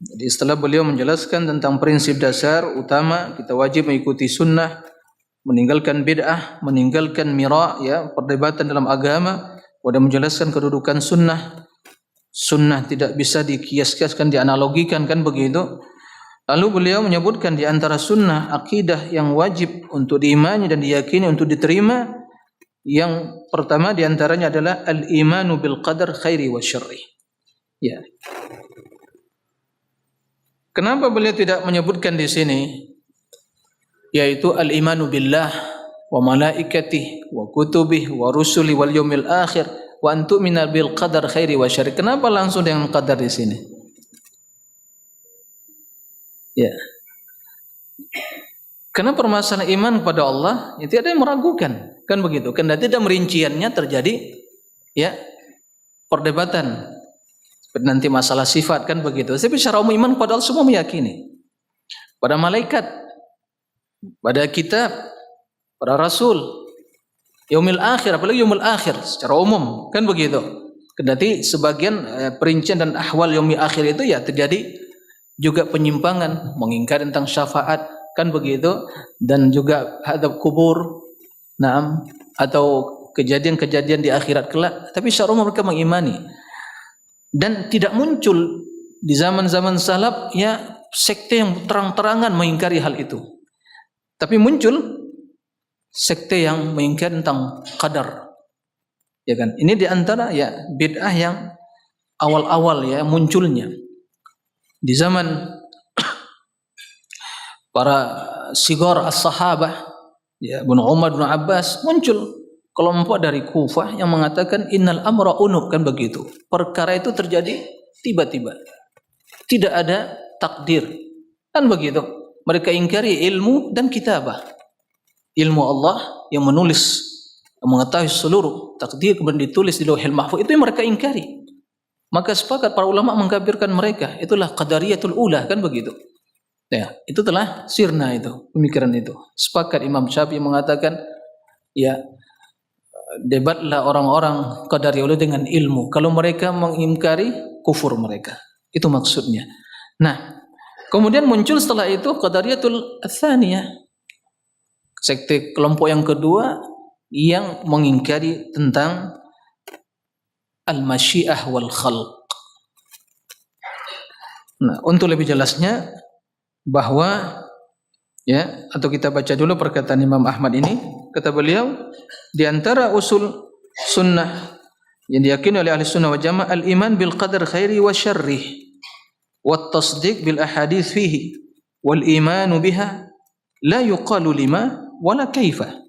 Jadi setelah beliau menjelaskan tentang prinsip dasar utama, kita wajib mengikuti sunnah, meninggalkan bid'ah, meninggalkan mira', ya, perdebatan dalam agama, dan menjelaskan kedudukan sunnah. Sunnah tidak bisa dikias-kiaskan, dianalogikan, kan begitu. Lalu beliau menyebutkan di antara sunnah akidah yang wajib untuk diimani dan diyakini untuk diterima. Yang pertama di antaranya adalah al-imanu bil qadar khairi wa syarri. Ya. Kenapa beliau tidak menyebutkan di sini yaitu al-imanu billah wa malaikatihi wa kutubihi wa rusuli wal yaumil akhir wa an tu'mina bil qadar khairi wa syarri. Kenapa langsung dengan qadar di sini? Ya. Karena permasalahan iman kepada Allah itu ada yang meragukan, kan begitu. Karena tidak merinciannya terjadi ya perdebatan. Seperti nanti masalah sifat, kan begitu. Tapi secara umum iman kepada Allah semua meyakini. Pada malaikat, pada kitab, pada rasul, yaumil akhir, apalagi yaumil akhir secara umum, kan begitu. Kendati sebagian perincian dan ahwal yaumil akhir itu ya terjadi juga penyimpangan, mengingkari tentang syafaat, kan begitu, dan juga hadap kubur, naam, atau kejadian-kejadian di akhirat kelak. Tapi secara umum mereka mengimani. Dan tidak muncul di zaman-zaman salaf ya sekte yang terang-terangan mengingkari hal itu. Tapi muncul sekte yang mengingkari tentang qadar. Ya kan? Ini di antara ya bid'ah yang awal-awal ya munculnya. Di zaman para sigar as-sahabah ya Ibnu Umar, Ibnu Abbas, muncul kelompok dari Kufah yang mengatakan innal amra unuf, kan begitu. Perkara itu terjadi tiba-tiba. Tidak ada takdir. Kan begitu. Mereka ingkari ilmu dan kitabah. Ilmu Allah yang menulis, yang mengetahui seluruh takdir kemudian ditulis di Lauhil Mahfuz, itu yang mereka ingkari. Maka sepakat para ulama mengkafirkan mereka. Itulah qadariyatul ula, kan begitu. Ya, itu telah sirna itu, pemikiran itu. Sepakat Imam Syafi'i mengatakan ya debatlah orang-orang qadariyah dengan ilmu. Kalau mereka mengingkari, kufur mereka. Itu maksudnya. Nah, kemudian muncul setelah itu qadariyatul tsaniyah. Sekte kelompok yang kedua yang mengingkari tentang al-masyiah wal khalq. Nah, untuk lebih jelasnya bahwa ya, atau kita baca dulu perkataan Imam Ahmad ini. Kata beliau, di antara usul sunnah yang diyakini oleh ahli sunnah wal jamaah al-iman bil qadar khairi wa syarri wa tasdiq bil ahadits fihi wal imanu biha la yuqalu lima wala kaifa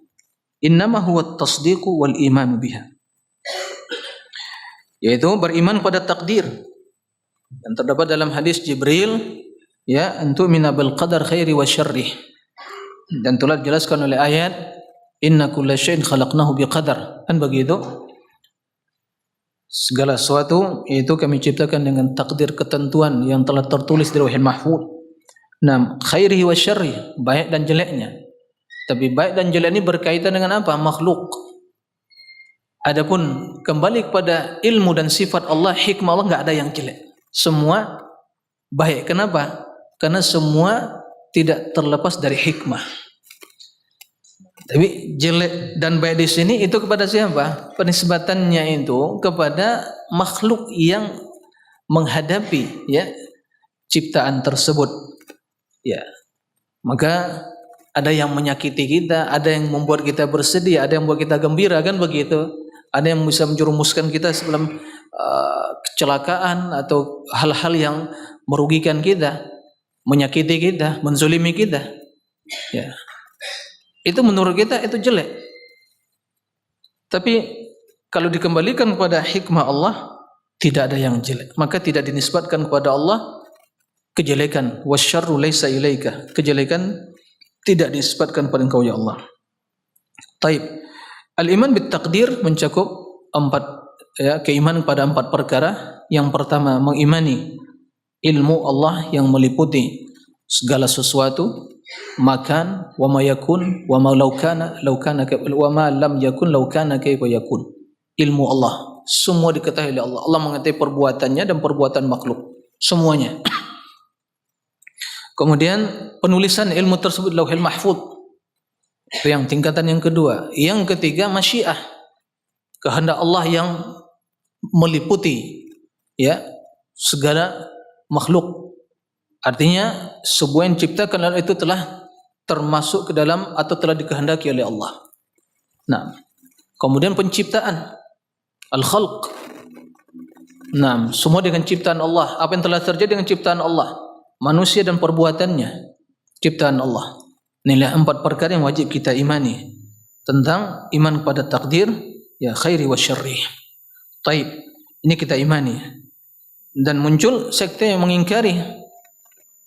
innama huwa at-tasdiq wal imanu biha. Yaitu beriman pada takdir. Dan terdapat dalam hadis Jibril ya antumina bil qadar khairi wa syarri. Dan telah dijelaskan oleh ayat inna kulla syai'in khalaqnahu biqadar, kan begitu. Segala sesuatu itu kami ciptakan dengan takdir ketentuan yang telah tertulis di Lauhil Mahfuz. Nah, khairihi wa syarri, baik dan jeleknya. Tapi baik dan jelek ini berkaitan dengan apa? Makhluk. Adapun kembali kepada ilmu dan sifat Allah, hikmah Allah, enggak ada yang jelek. Semua baik. Kenapa? Karena semua tidak terlepas dari hikmah. Tapi jelek dan baik di sini itu kepada siapa? Penisbatannya itu kepada makhluk yang menghadapi ya ciptaan tersebut. Ya. Maka ada yang menyakiti kita, ada yang membuat kita bersedih, ada yang membuat kita gembira, kan begitu. Ada yang bisa menjerumuskan kita sebelum kecelakaan atau hal-hal yang merugikan kita, menyakiti kita, menzalimi kita. Ya. Itu menurut kita itu jelek. Tapi kalau dikembalikan kepada hikmah Allah, tidak ada yang jelek. Maka tidak dinisbatkan kepada Allah kejelekan. Wasyarru laisa ilaika. Kejelekan tidak dinisbatkan kepada engkau ya Allah. Taib. Al-iman bit takdir mencakup keimanan pada 4 perkara. Yang pertama, mengimani ilmu Allah yang meliputi segala sesuatu. makan wa ma yakun wa ma law kana wa ma lam yakun law kana kaifa yakun. Ilmu Allah semua diketahui oleh Allah. Allah mengetahui perbuatannya dan perbuatan makhluk semuanya. Kemudian penulisan ilmu tersebut Lauhul Mahfuz. Itu yang tingkatan yang kedua. Yang ketiga masyiah, kehendak Allah yang meliputi ya segala makhluk. Artinya sebuah yang diciptakan itu telah termasuk ke dalam atau telah dikehendaki oleh Allah. Nah, kemudian penciptaan al-khalq. Nah, semua dengan ciptaan Allah. Apa yang telah terjadi dengan ciptaan Allah? Manusia dan perbuatannya ciptaan Allah. Inilah 4 perkara yang wajib kita imani tentang iman pada takdir ya khairi wa syarri. Taib, ini kita imani. Dan muncul sekte yang mengingkari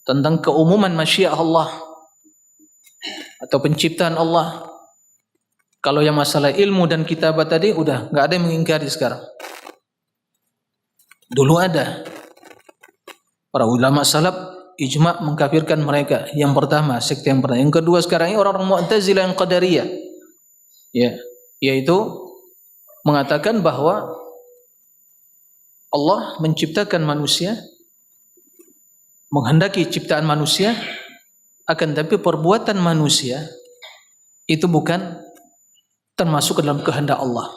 tentang keumuman masyiah Allah atau penciptaan Allah. Kalau yang masalah ilmu dan kitabah tadi udah nggak ada yang mengingkari sekarang. Dulu ada para ulama salaf ijma' mengkafirkan mereka. Yang pertama, sekte yang pertama. Yang kedua sekarang ini orang-orang Mu'tazilah yang Qadariyah. Ya, yaitu mengatakan bahwa Allah menciptakan manusia, menghendaki ciptaan manusia, akan tapi perbuatan manusia itu bukan termasuk ke dalam kehendak Allah.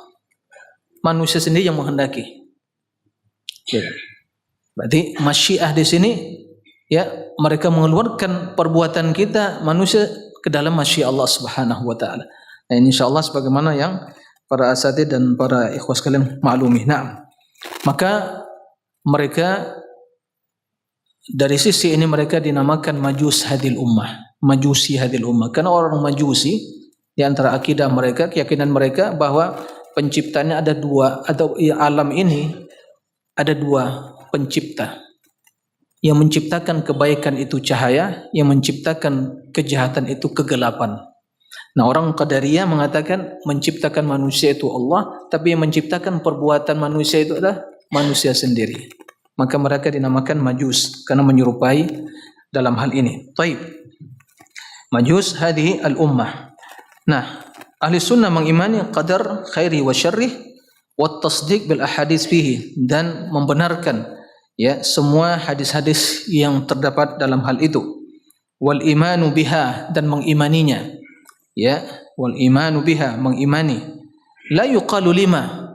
Manusia sendiri yang menghendaki. Ya. Berarti masyiah di sini ya mereka mengeluarkan perbuatan kita manusia ke dalam masyiah Allah Subhanahu wa taala. Nah, insyaallah sebagaimana yang para asatidz dan para ikhwah sekalian maklumi. Nah, maka mereka dari sisi ini mereka dinamakan majus hadil ummah, majusi hadil ummah. Karena orang majusi di antara akidah mereka, keyakinan mereka bahwa penciptanya ada dua, atau ya, alam ini ada dua pencipta. Yang menciptakan kebaikan itu cahaya, yang menciptakan kejahatan itu kegelapan. Nah, orang Qadariyah mengatakan menciptakan manusia itu Allah, tapi yang menciptakan perbuatan manusia itu adalah manusia sendiri. Maka mereka dinamakan majus karena menyerupai dalam hal ini. Taib. Majus hadhihi al-ummah. Nah, ahli sunnah mengimani qadar khairi wa syarri wa tasdiq bil ahadits fihi, dan membenarkan ya semua hadis-hadis yang terdapat dalam hal itu. Wal imanu biha, dan mengimaninya. Ya, wal imanu biha, mengimani. La yuqalu lima,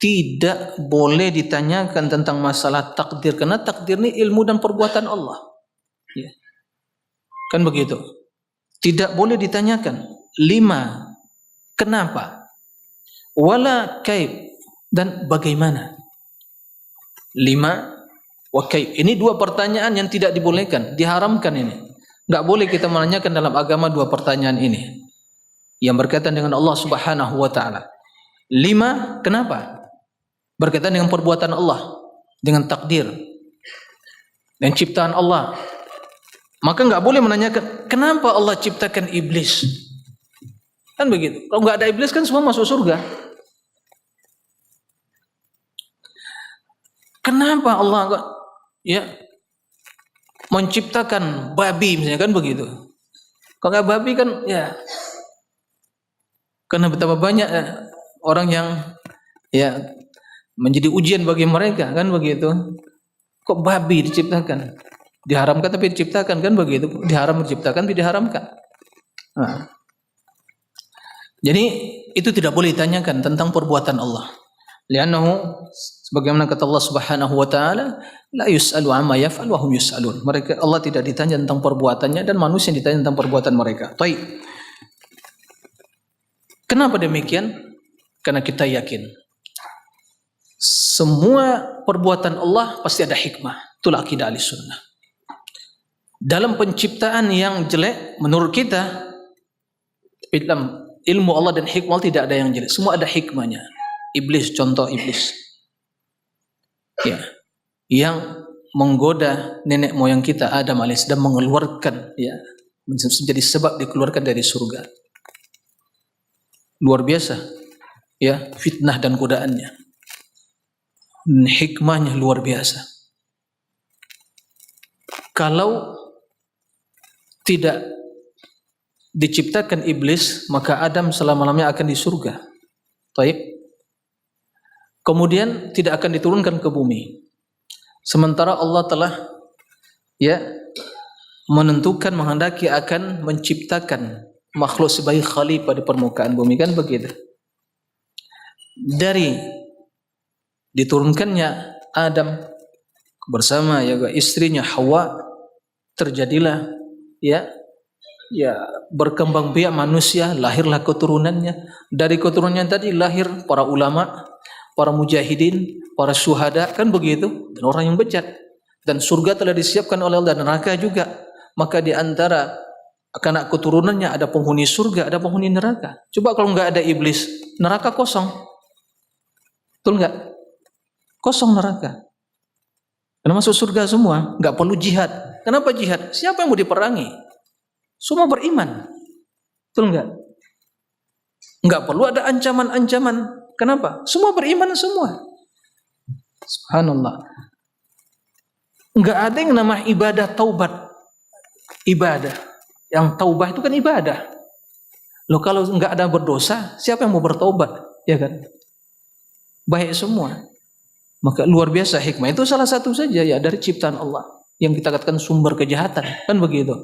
tidak boleh ditanyakan tentang masalah takdir, karena takdir ini ilmu dan perbuatan Allah. Ya. Kan begitu. Tidak boleh ditanyakan lima, kenapa, wala kaib, dan bagaimana. Lima wa kaib, ini dua pertanyaan yang tidak dibolehkan, diharamkan ini. Enggak boleh kita menanyakan dalam agama dua pertanyaan ini yang berkaitan dengan Allah Subhanahu wa taala. Lima, kenapa? Berkaitan dengan perbuatan Allah, dengan takdir dan ciptaan Allah. Maka enggak boleh menanyakan kenapa Allah ciptakan iblis. Kan begitu. Kalau enggak ada iblis kan semua masuk surga. Kenapa Allah ya menciptakan babi misalnya, kan begitu. Kalau enggak babi kan ya, karena betapa banyak orang yang ya menjadi ujian bagi mereka, kan begitu. Kok babi diciptakan? Diharamkan tapi diciptakan, kan begitu. Diharam diciptakan tapi diharamkan. Nah. Jadi itu tidak boleh ditanyakan tentang perbuatan Allah. Li'annahu, sebagaimana kata Allah Subhanahu wa taala, la yus'alu amma yaf'al wa hum yus'alun. Mereka, Allah tidak ditanya tentang perbuatannya dan manusia yang ditanya tentang perbuatan mereka. Baik. Kenapa demikian? Karena kita yakin semua perbuatan Allah pasti ada hikmah. Itulah akidah Ahlussunnah. Dalam penciptaan yang jelek menurut kita, dalam ilmu Allah dan hikmah tidak ada yang jelek. Semua ada hikmahnya. Iblis, contoh iblis. Ya, yang menggoda nenek moyang kita Adam AS dan mengeluarkan, ya, menjadi sebab dikeluarkan dari surga. Luar biasa, ya, fitnah dan godaannya. Hikmahnya luar biasa. Kalau tidak diciptakan iblis, maka Adam selama-lamanya akan di surga. Baik. Kemudian tidak akan diturunkan ke bumi. Sementara Allah telah menentukan, menghendaki akan menciptakan makhluk sebagai khalifah di permukaan bumi, kan begitu. Dari diturunkannya Adam bersama istrinya Hawa, terjadilah berkembang biak manusia, lahirlah keturunannya. Dari keturunannya tadi lahir para ulama, para mujahidin, para syuhada, kan begitu, dan orang yang bejat. Dan surga telah disiapkan oleh Allah dan neraka juga. Maka di antara anak keturunannya ada penghuni surga, ada penghuni neraka. Coba kalau nggak ada iblis, neraka kosong. Betul nggak? Kosong neraka. Karena masuk surga semua, nggak perlu jihad. Kenapa jihad? Siapa yang mau diperangi? Semua beriman. Betul nggak? Nggak perlu ada ancaman-ancaman. Kenapa? Semua beriman semua. Subhanallah. Nggak ada yang namanya ibadah taubat. Ibadah. Yang taubah itu kan ibadah. Loh, kalau nggak ada berdosa, siapa yang mau bertaubat? Ya kan? Baik semua. Maka luar biasa hikmah. Itu salah satu saja dari ciptaan Allah yang kita katakan sumber kejahatan, kan begitu.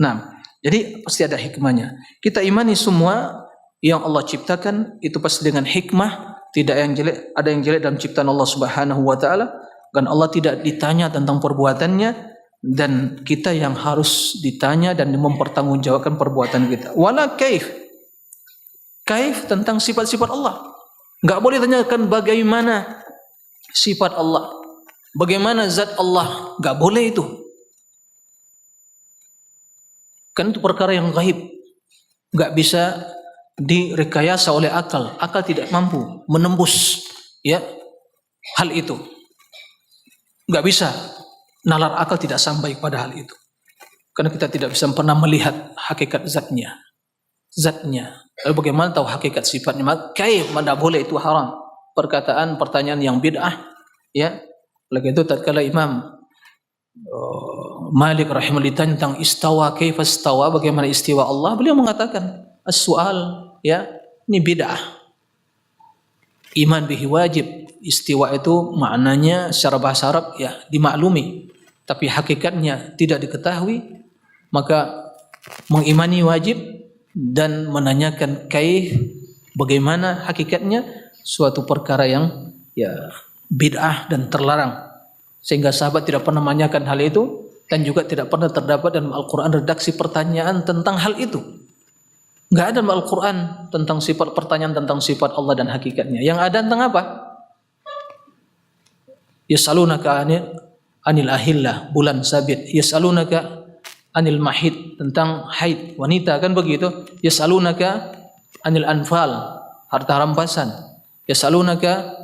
Nah, jadi pasti ada hikmahnya. Kita imani semua yang Allah ciptakan itu pasti dengan hikmah, tidak yang jelek, ada yang jelek dalam ciptaan Allah Subhanahu wa taala, dan Allah tidak ditanya tentang perbuatannya, dan kita yang harus ditanya dan mempertanggungjawabkan perbuatan kita. Wala kaif. Kaif tentang sifat-sifat Allah. Enggak boleh tanyakan bagaimana sifat Allah, bagaimana zat Allah, enggak boleh itu. Kan itu perkara yang gaib. Enggak bisa direkayasa oleh akal. Akal tidak mampu menembus hal itu. Enggak bisa. Nalar akal tidak sampai pada hal itu. Karena kita tidak bisa pernah melihat hakikat zatnya. Lalu bagaimana tahu hakikat sifatnya? Maka mana boleh, itu haram. Pertanyaan yang bid'ah. Lagi itu tatkala Imam Malik rahimahullah ditanya tentang istawa, kaifa istawa, bagaimana istiwa Allah, beliau mengatakan as-su'al ini bid'ah. Iman bihi wajib. Istiwa itu maknanya secara bahasa Arab dimaklumi, tapi hakikatnya tidak diketahui, maka mengimani wajib dan menanyakan kaif, bagaimana hakikatnya, suatu perkara yang bid'ah dan terlarang, sehingga sahabat tidak pernah menanyakan hal itu, dan juga tidak pernah terdapat dalam Al-Quran redaksi pertanyaan tentang hal itu. Nggak ada dalam Al-Quran tentang pertanyaan tentang sifat Allah dan hakikatnya. Yang ada tentang apa? Yas'alunaka anil ahillah, bulan sabit. Yas'alunaka anil mahid, tentang haid wanita, kan begitu. Yas'alunaka anil anfal, harta rampasan. Yas'alunaka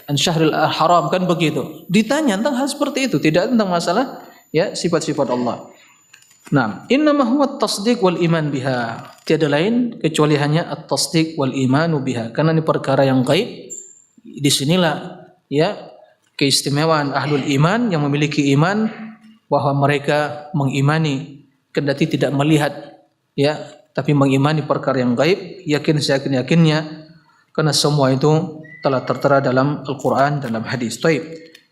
an syahril haram, kan begitu. Ditanya tentang hal seperti itu, tidak tentang masalah sifat-sifat Allah. Nah, innama huwa at-tasdiq wal iman biha. Tiada lain kecuali hanya at-tasdiq wal imanu biha. Karena ini perkara yang gaib. Disinilah keistimewaan ahlul iman yang memiliki iman, bahwa mereka mengimani kendati tidak melihat, tapi mengimani perkara yang gaib, yakin seyakin-yakinnya, karena semua itu telah tertera dalam Al-Quran, dalam hadis. Taib.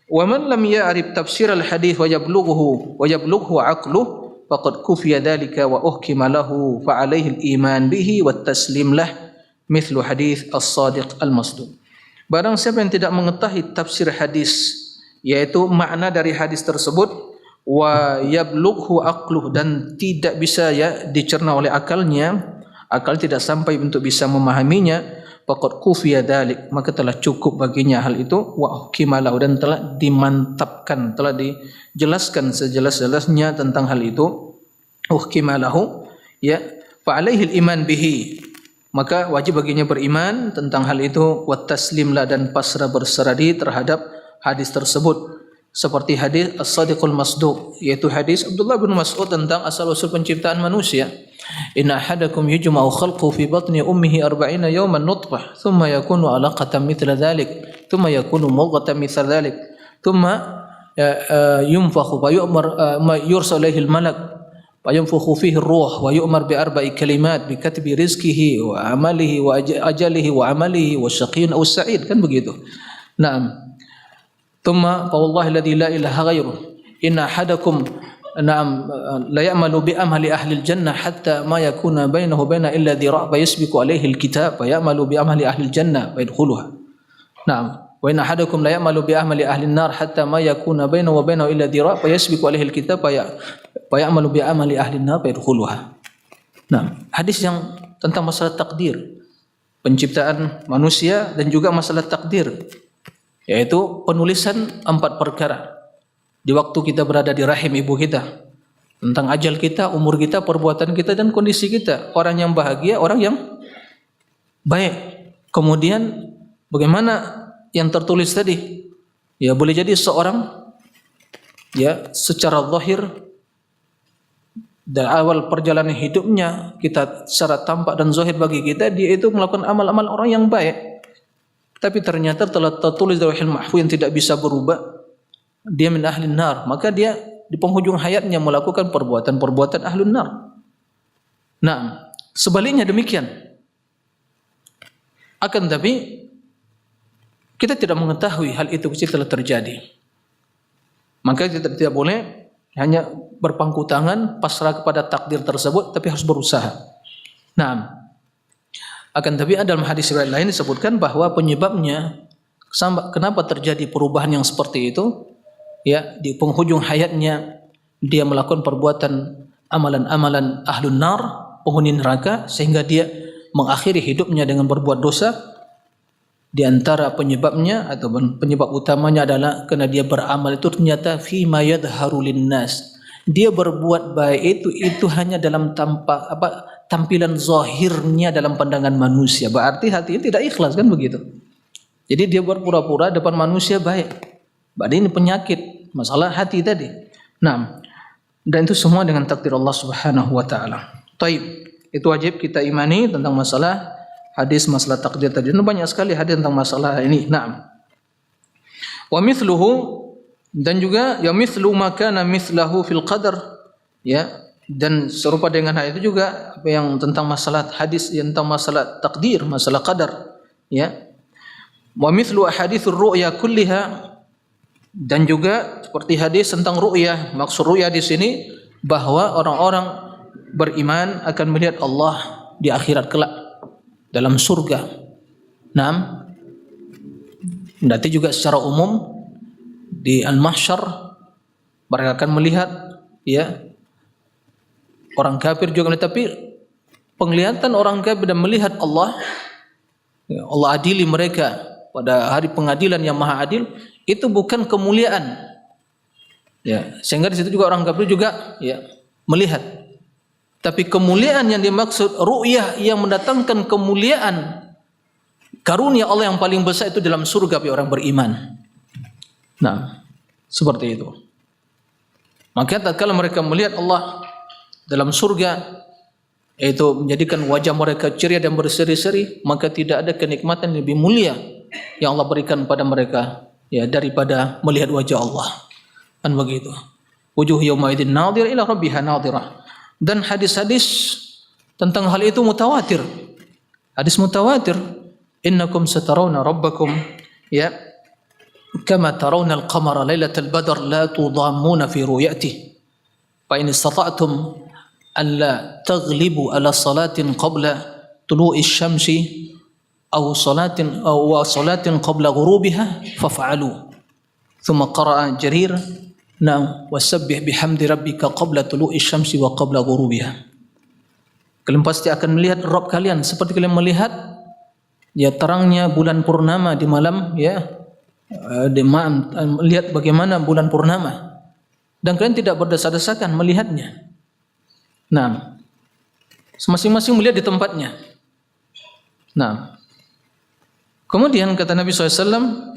Wa man lam ya'rif tafsir al-hadis wa yablughu aqluh faqad kufiya dhalika wa uhkima lahu fa alaihi al-iman bihi wa taslim lah, mithlu hadis as-sadiq al-masduq. Barang siapa yang tidak mengetahui tafsir hadis, yaitu makna dari hadis tersebut, wa yablughu aqluh, dan tidak bisa dicerna oleh akalnya, akal tidak sampai untuk bisa memahaminya, faqad kufiya dzalik, maka telah cukup baginya hal itu, wa hukimalahu, dan telah dimantapkan, telah dijelaskan sejelas-jelasnya tentang hal itu, hukimalahu, fa alaihi iman bihi, maka wajib baginya beriman tentang hal itu, wa taslimlah, dan pasrah berserah diri terhadap hadis tersebut, seperti hadis as-sadiqul masduq, yaitu hadis Abdullah bin Mas'ud tentang asal-usul penciptaan manusia. Inna ahadakum yujma'u khalquhu fi batni ummihi 40 yawman nutfah, thumma yakunu 'alaqatan mithla dhalik, thumma yakunu mudghatan mithla dhalik, thumma yunfakhu fa yu'mar yursal ilayhi al-malak فينفخ فيه الروح ويؤمر بأربع كلمات بكتب رزقه وعمله وأجله وعمله والشقي أو السعيد, kan begitu. Naam. Thumma فوالله الذي لا إله غيره إن أحدكم نعم لا يعمل بعمل أهل الجنة حتى ما يكون بينه وبين إلا ذراع فيسبق عليه الكتاب فيعمل بعمل أهل الجنة فيدخلها. نعم. وإن أحدكم لا يعمل بعمل أهل النار حتى ما يكون بينه وبينه إلا ذراع فيسبق عليه الكتاب فيعمل بعمل أهل النار فيدخلها. Nah, hadis yang tentang masalah takdir, penciptaan manusia dan juga masalah takdir, yaitu penulisan 4 perkara di waktu kita berada di rahim ibu kita, tentang ajal kita, umur kita, perbuatan kita dan kondisi kita, orang yang bahagia, orang yang baik. Kemudian bagaimana yang tertulis tadi? Ya, boleh jadi seorang ya secara zahir dari awal perjalanan hidupnya kita secara tampak dan zahir bagi kita dia itu melakukan amal-amal orang yang baik, tapi ternyata telah tertulis di Lauhul Mahfuz yang tidak bisa berubah, dia min ahli nar, maka dia di penghujung hayatnya melakukan perbuatan-perbuatan ahlun nar. Nah, sebaliknya demikian. Akan tapi kita tidak mengetahui hal itu telah terjadi, maka kita tidak boleh hanya berpangku tangan pasrah kepada takdir tersebut, tapi harus berusaha. Nah, akan tapi dalam hadis riwayat lain disebutkan bahwa penyebabnya kenapa terjadi perubahan yang seperti itu, ya di penghujung hayatnya dia melakukan perbuatan amalan-amalan ahlun nar, penghuni neraka, sehingga dia mengakhiri hidupnya dengan berbuat dosa. Di antara penyebabnya atau penyebab utamanya adalah karena dia beramal itu ternyata fi ma yadharu linnas. Dia berbuat baik itu hanya dalam tampilan zahirnya dalam pandangan manusia. Berarti hatinya tidak ikhlas, kan begitu. Jadi dia berpura-pura depan manusia baik. Berarti ini penyakit, masalah hati tadi. Nah, dan itu semua dengan takdir Allah Subhanahu wa taala. Taib. Itu wajib kita imani tentang masalah hadis masalah takdir tadi. Dan banyak sekali hadis tentang masalah ini. Naam. Wa mithluhu, dan juga ya mithlu ma kana mithlahu fil qadar, ya, dan serupa dengan hal itu juga apa yang tentang masalah hadis yang tentang masalah takdir, masalah qadar, ya. Wa mithlu ahaditsur ru'ya kulliha, dan juga seperti hadis tentang ru'ya. Maksud ru'ya di sini bahwa orang-orang beriman akan melihat Allah di akhirat kelak dalam surga. Naam. Nanti juga secara umum di al-mahsyar mereka akan melihat, ya, orang kafir juga, tapi penglihatan orang kafir dan melihat Allah, ya, Allah adili mereka pada hari pengadilan yang maha adil, itu bukan kemuliaan, ya, sehingga di situ juga orang kafir juga, ya, melihat. Tapi kemuliaan yang dimaksud ru'yah yang mendatangkan kemuliaan, karunia Allah yang paling besar itu dalam surga bagi orang beriman. Nah, seperti itu. Maka tatkala mereka melihat Allah dalam surga, yaitu menjadikan wajah mereka ceria dan berseri-seri, maka tidak ada kenikmatan yang lebih mulia yang Allah berikan pada mereka, ya, daripada melihat wajah Allah. Kan begitu. Wujuh yauma idzin nadhirah ila rabbiha nadhirah. Dan hadis-hadis tentang hal itu mutawatir. Hadis mutawatir, innakum satarawna rabbakum, ya, kama tarawna al-qamara lailatal badr la tudammuna fi ru'yatihi fa in istata'tum an la taghlibu ala salatin qabla tulu'i asy-syamsi aw salatin qabla ghurubiha faf'alu. Thumma qara'a Jarir, na'am, wasabbih bihamdi rabbika qabla tulu'i syamsi wa qabla ghurubiha. Kalian pasti akan melihat Rabb kalian seperti kalian melihat, ya, terangnya bulan purnama di malam, ya, melihat bagaimana bulan purnama, dan kalian tidak berdesak-desakan melihatnya. Nah, masing-masing melihat di tempatnya. Nah, kemudian kata Nabi SAW,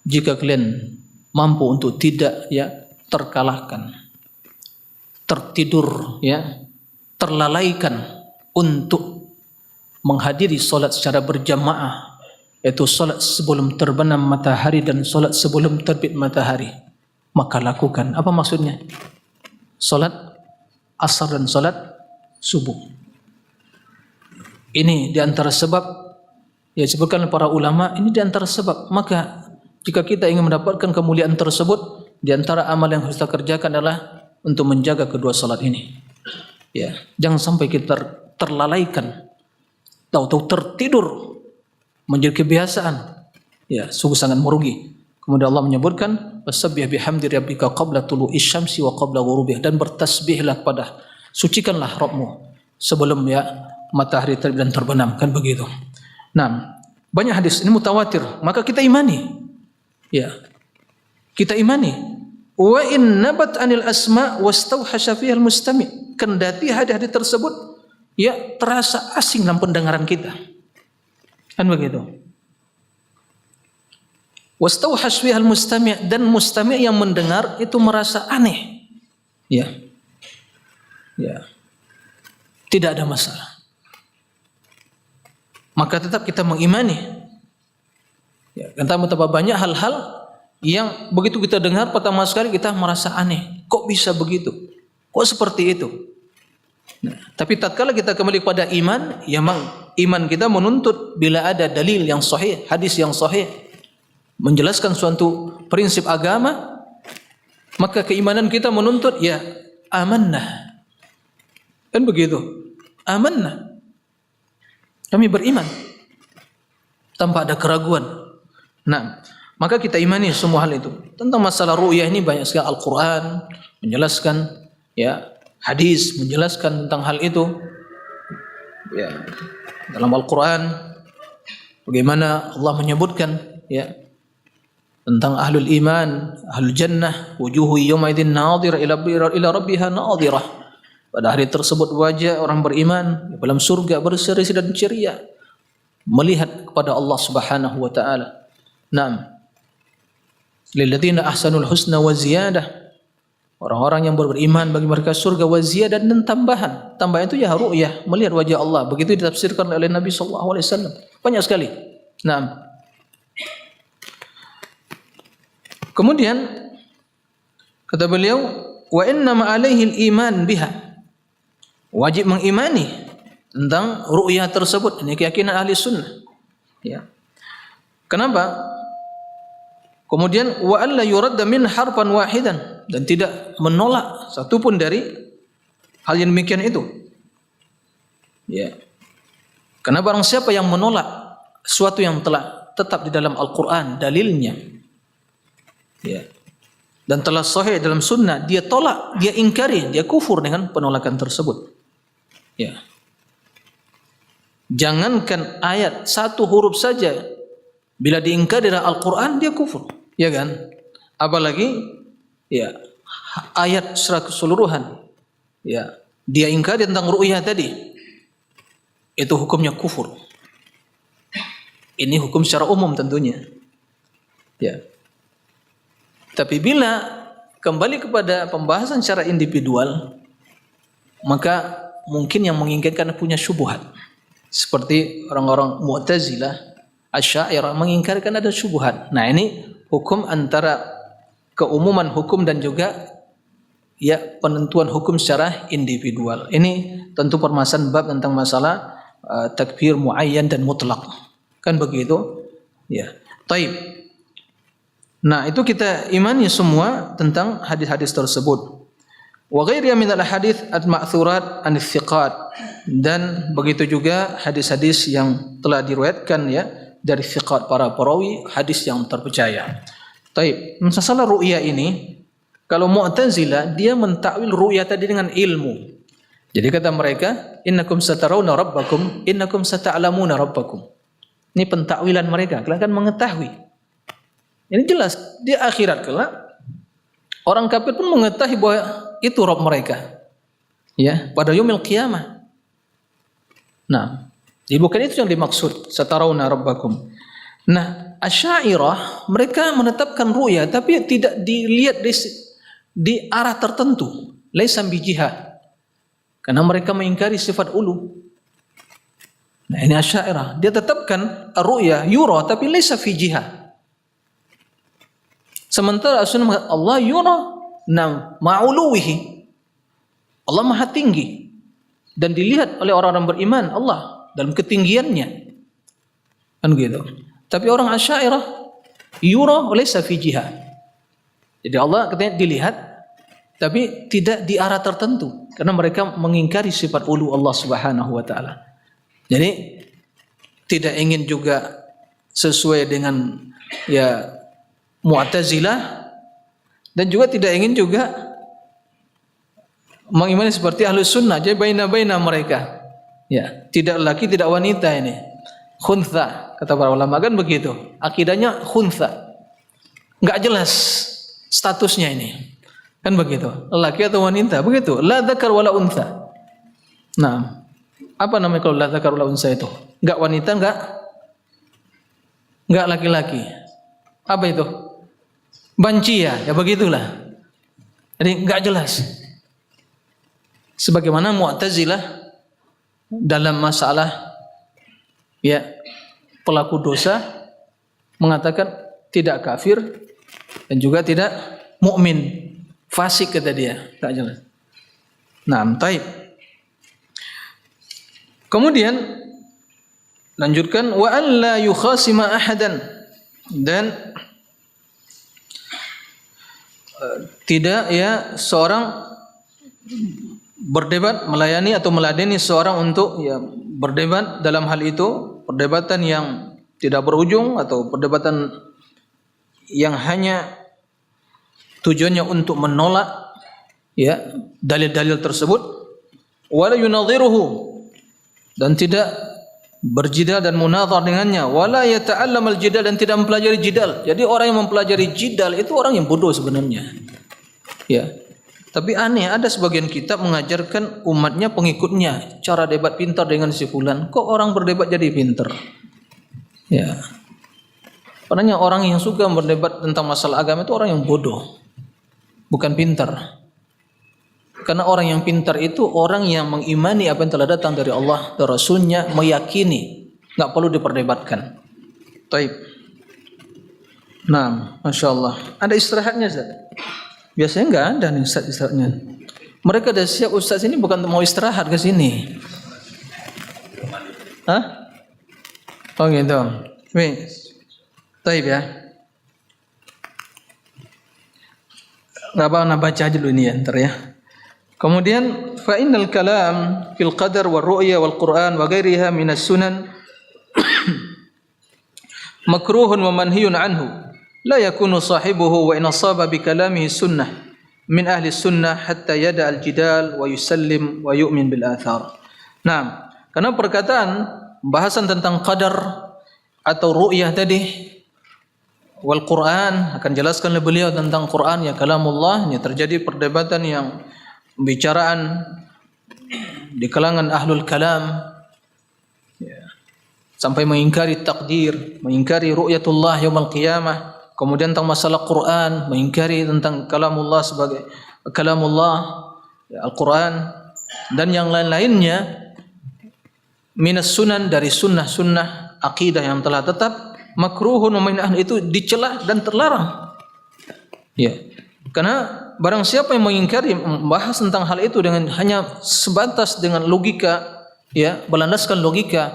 jika kalian mampu untuk tidak, ya, terkalahkan, tertidur, ya, terlalaikan untuk menghadiri solat secara berjamaah, yaitu solat sebelum terbenam matahari dan solat sebelum terbit matahari, maka lakukan. Apa maksudnya? Solat asar dan salat subuh. Ini di antara sebab, ya disebutkan oleh para ulama, ini di antara sebab. Maka jika kita ingin mendapatkan kemuliaan tersebut, di antara amal yang harus kita kerjakan adalah untuk menjaga kedua salat ini. Ya, jangan sampai kita terlalaikan, tahu-tahu tertidur menjadi kebiasaan. Ya, sungguh sangat merugi. Kemudian Allah menyebutkan, "Wasabbih bihamdi rabbika qabla tulu'i syamsi wa qabla ghurubiha," dan bertasbihlah kepada, sucikanlah Rabbmu sebelum ya matahari terbit dan terbenam, kan begitu. Nah, banyak hadis ini mutawatir, maka kita imani. Ya. Kita imani. Wa in nabat 'anil asma wastawhasha fiha al-mustami'. Kendati hadis-hadis tersebut ya terasa asing dalam pendengaran kita. Kan begitu. Wastawhash fiha al-mustami', dan mustami' yang mendengar itu merasa aneh. Ya. Ya. Tidak ada masalah. Maka tetap kita mengimani. Ya, karena betapa banyak hal-hal yang begitu kita dengar pertama sekali kita merasa aneh. Kok bisa begitu? Kok seperti itu? Nah, tapi tatkala kita kembali kepada iman, ya memang iman kita menuntut bila ada dalil yang sahih, hadis yang sahih menjelaskan suatu prinsip agama, maka keimanan kita menuntut ya amanah. Kan begitu? Amanah. Kami beriman tanpa ada keraguan. Nah, maka kita imani semua hal itu. Tentang masalah ru'yah ini banyak sekali Al-Quran menjelaskan, ya, hadis menjelaskan tentang hal itu. Ya, dalam Al-Quran bagaimana Allah menyebutkan, ya, tentang ahlul iman, ahlul jannah, wujuhu yawmaidin nadhirah ila rabbiha nadhirah. Pada hari tersebut wajah orang beriman dalam surga berseri dan ceria melihat kepada Allah Subhanahu wa taala. Naam. Lilladzina ahsanul husna wa ziyadah. Orang-orang yang beriman bagi mereka surga wa ziyadah dan tambahan. Tambahan itu ya ru'yah, melihat wajah Allah. Begitu ditafsirkan oleh Nabi sallallahu alaihi wasallam. Banyak sekali. Naam. Kemudian kata beliau, wa inna ma alaihi al-iman biha. Wajib mengimani tentang ru'yah tersebut. Ini keyakinan ahli sunnah. Ya. Kenapa? Kemudian wa alla yuradda min harfan wahidan, dan tidak menolak satu pun dari hal yang demikian itu. Ya. Karena barang siapa yang menolak sesuatu yang telah tetap di dalam Al-Qur'an dalilnya, ya, dan telah sahih dalam sunnah, dia tolak, dia ingkari, dia kufur dengan penolakan tersebut. Ya. Jangankan ayat satu huruf saja, bila diingkari dari Al-Quran dia kufur, ya kan? Apalagi ya ayat secara keseluruhan, ya, dia ingkari tentang ru'yah tadi, itu hukumnya kufur. Ini hukum secara umum tentunya. Ya. Tapi bila kembali kepada pembahasan secara individual, maka mungkin yang mengingkarkan punya syubhat. Seperti orang-orang Mu'tazilah, Asy'ariyah mengingkarkan ada syubhat. Nah, ini hukum antara keumuman hukum dan juga ya penentuan hukum secara individual. Ini tentu permasalahan bab tentang masalah takfir muayyan dan mutlak. Kan begitu? Ya. Taib. Nah, itu kita imani semua tentang hadis-hadis tersebut. Wa ghairiha min al-hadits al-ma'thurat an-thiqat, dan begitu juga hadis-hadis yang telah diriwayatkan ya dari thiqat, para perawi hadis yang terpercaya. Taib. Masalah ru'yah ini, kalau Mu'tazilah dia mentakwil ru'yah tadi dengan ilmu. Jadi kata mereka, innakum satarawna rabbakum, innakum sata'lamuna rabbakum. Ini pentakwilan mereka, kalian akan mengetahui. Ini jelas di akhirat kelak orang kafir pun mengetahui bahwa itu Rabb mereka. Ya, pada yaumil qiyamah. Nah, jadi bukan itu yang dimaksud satarawna rabbakum. Nah, Asy'ariyah mereka menetapkan ru'yah tapi tidak dilihat di arah tertentu, laisa bi jihah. Karena mereka mengingkari sifat ulu. Nah, ini Asy'ariyah, dia tetapkan ru'yah yura tapi laisa fi jihah. Sementara As-Sunnah Allah yura nam ma'uluwihi. Allah maha tinggi dan dilihat oleh orang-orang beriman Allah dalam ketinggiannya, kan gitu. Tapi orang Asy'ariyah yura laysa fi jihah. Jadi Allah katanya dilihat tapi tidak di arah tertentu karena mereka mengingkari sifat ulu Allah Subhanahu wa taala. Jadi tidak ingin juga sesuai dengan ya Mu'tazilah dan juga tidak ingin juga mengimani seperti Ahlus Sunnah. Jadi baina-baina mereka. Ya, tidak laki tidak wanita ini. Khuntha kata para ulama kan begitu. Akidahnya khuntha. Enggak jelas statusnya ini. Kan begitu. Laki atau wanita begitu. La dzakar wala untha. Nah, apa namanya kalau la dzakar wala untha itu? Enggak wanita, enggak laki-laki. Apa itu? Bancia, ya begitulah. Jadi enggak jelas. Sebagaimana Mu'tazilah dalam masalah ya pelaku dosa mengatakan tidak kafir dan juga tidak mukmin, fasik kata dia, tak jelas. Nah, taib. Kemudian lanjutkan wa alla yukhasima ahadan, dan tidak ya seorang berdebat, melayani atau meladeni seorang untuk ya berdebat dalam hal itu, perdebatan yang tidak berujung atau perdebatan yang hanya tujuannya untuk menolak ya dalil-dalil tersebut, wala yunadhiruhu, dan tidak berjidal dan munadhar dengannya, wala yata'allamal jidal, dan tidak mempelajari jidal. Jadi orang yang mempelajari jidal itu orang yang bodoh sebenarnya. Ya. Tapi aneh, ada sebagian kitab mengajarkan umatnya, pengikutnya, cara debat pintar dengan si fulan. Kok orang berdebat jadi pintar? Ya. Padahal orang yang suka berdebat tentang masalah agama itu orang yang bodoh, bukan pintar. Karena orang yang pintar itu orang yang mengimani apa yang telah datang dari Allah dan Rasulnya, meyakini, nggak perlu diperdebatkan. Taib. Nah, Masya Allah. Ada istirahatnya, Ustaz? Biasanya nggak ada nih Ustaz istirahatnya. Mereka dah siap Ustaz ini bukan mau istirahat ke sini. Hah? Oh gitu. Wih. Taib ya. Nggak apa-apa, baca aja dulu ini ya, ntar ya. Kemudian fa innal kalam fil qadar wal ru'ya wal Qur'an wa ghairiha minas sunan makruhun wa manhiyun anhu. La yakunu sahibuhu wa in asaba bi kalamihi sunnah min ahli sunnah hatta yada al-jidal wa yusallim wa yu'min bil athar. Nah, karena perkataan bahasan tentang qadar atau ru'yah tadi wal Quran akan jelaskan oleh beliau tentang Quran ya kalamullah, ini terjadi perdebatan yang pembicaraan di kalangan ahlul kalam ya, sampai mengingkari takdir, mengingkari ru'yatullah yaumul qiyamah. Kemudian tentang masalah Quran, mengingkari tentang kalamullah sebagai kalamullah ya, Al-Quran dan yang lain-lainnya minas sunan, dari sunnah-sunnah akidah yang telah tetap, makruhun wa manhiyun, itu dicela dan terlarang. Ya. Karena barang siapa yang mengingkari, membahas tentang hal itu dengan hanya sebatas dengan logika, ya, berlandaskan logika,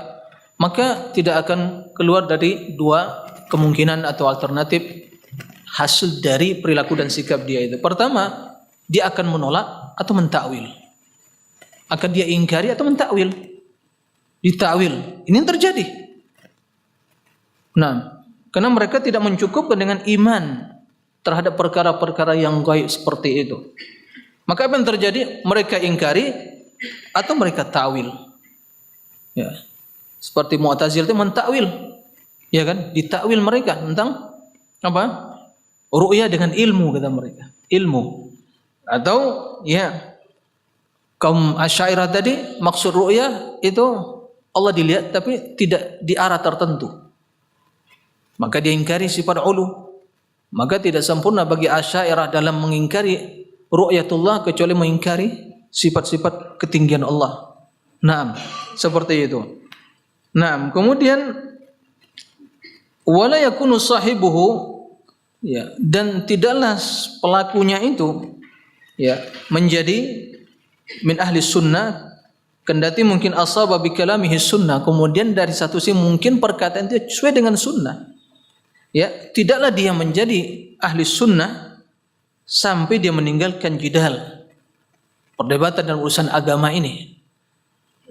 maka tidak akan keluar dari dua kemungkinan atau alternatif hasil dari perilaku dan sikap dia itu. Pertama, dia akan menolak atau mentakwil. Akan dia ingkari atau mentakwil. Ditakwil. Ini yang terjadi. Nah, karena mereka tidak mencukupkan dengan iman terhadap perkara-perkara yang gaib seperti itu. Maka apa yang terjadi? Mereka ingkari atau mereka takwil. Ya. Seperti Mu'tazilah itu mentakwil. Ya kan? Ditakwil mereka tentang apa? Ru'yah dengan ilmu, kata mereka. Ilmu. Atau ya kaum Asy'ariyah tadi maksud ru'yah itu Allah dilihat tapi tidak di arah tertentu. Maka dia ingkari sifat ulu. Maka tidak sempurna bagi Asy'ariyah dalam mengingkari ru'yatullah kecuali mengingkari sifat-sifat ketinggian Allah. Naam, seperti itu. Naam, kemudian wala yakunu sahibuhu, ya, dan tidaklah pelakunya itu ya menjadi min ahli sunnah, kendati mungkin asaba bi kalamihi sunnah, kemudian dari satu sisi mungkin perkataan dia sesuai dengan sunnah. Ya, tidaklah dia menjadi ahli sunnah sampai dia meninggalkan jidal, perdebatan dalam urusan agama ini.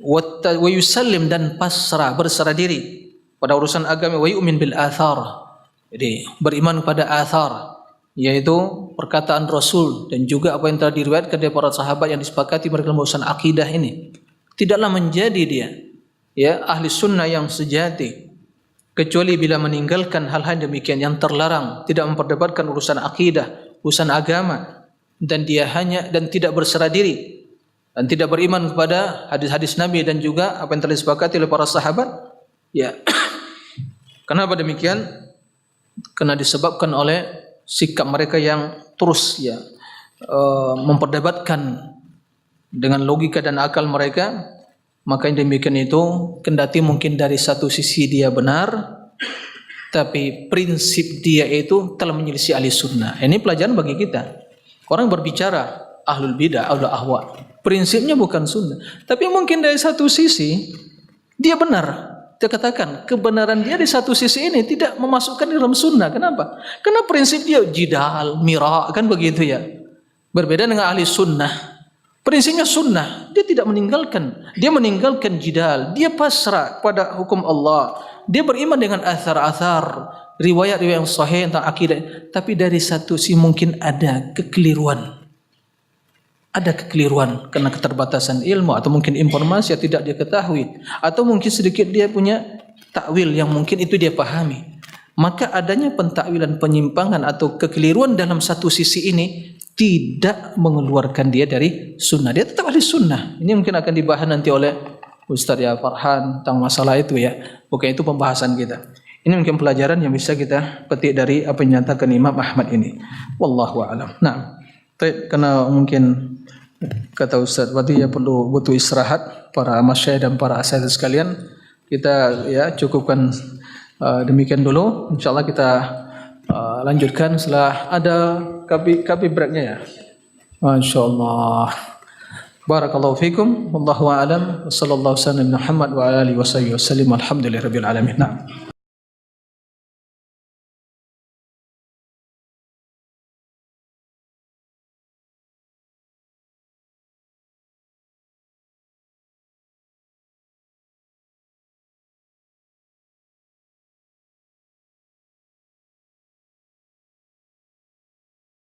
Wa yusallim, dan pasrah, berserah diri pada urusan agama. Wa yu'min bil athar, jadi beriman pada athar, yaitu perkataan Rasul dan juga apa yang telah diriwayatkan dari para sahabat yang disepakati mereka dalam urusan akidah ini. Tidaklah menjadi dia ya ahli sunnah yang sejati kecuali bila meninggalkan hal-hal demikian yang terlarang, tidak memperdebatkan urusan akidah, urusan agama, dan dia hanya dan tidak berserah diri dan tidak beriman kepada hadis-hadis Nabi dan juga apa yang telah disepakati oleh para sahabat. Ya, kenapa demikian? Karena disebabkan oleh sikap mereka yang terus memperdebatkan dengan logika dan akal mereka. Maka yang demikian itu, kendati mungkin dari satu sisi dia benar, tapi prinsip dia itu telah menyelisih ahli sunnah. Ini pelajaran bagi kita. Orang berbicara ahlul bidah, ahlul ahwa, prinsipnya bukan sunnah, tapi mungkin dari satu sisi dia benar. Dia katakan kebenaran dia di satu sisi ini tidak memasukkan di dalam sunnah. Kenapa? Karena prinsip dia jidal, mira, kan begitu ya. Berbeda dengan ahli sunnah. Prinsipnya sunnah, dia tidak meninggalkan, dia meninggalkan jidal, dia pasrah pada hukum Allah, dia beriman dengan athar-athar, riwayat-riwayat yang sahih tentang akidah. Tapi dari satu sisi mungkin ada kekeliruan, karena keterbatasan ilmu atau mungkin informasi yang tidak dia ketahui, atau mungkin sedikit dia punya takwil yang mungkin itu dia pahami. Maka adanya pentakwilan, penyimpangan atau kekeliruan dalam satu sisi ini tidak mengeluarkan dia dari sunnah. Dia tetap ahli sunnah. Ini mungkin akan dibahas nanti oleh Ustaz ya Farhan tentang masalah itu ya. Bukan itu pembahasan kita. Ini mungkin pelajaran yang bisa kita petik dari apa yang dinyatakan Imam Ahmad ini. Wallahu a'lam. Nah, karena mungkin kata Ustaz berarti ya butuh istirahat para masyayikh dan para asatidz sekalian. Kita ya cukupkan demikian dulu. Insyaallah kita lanjutkan setelah ada kapi breaknya ya. Masyaallah. Barakallahu fikum. Wallahu a'lam. Wassallallahu alaihi wasallam Muhammad wa alihi wasallam. Alhamdulillahirabbil alamin. Nah.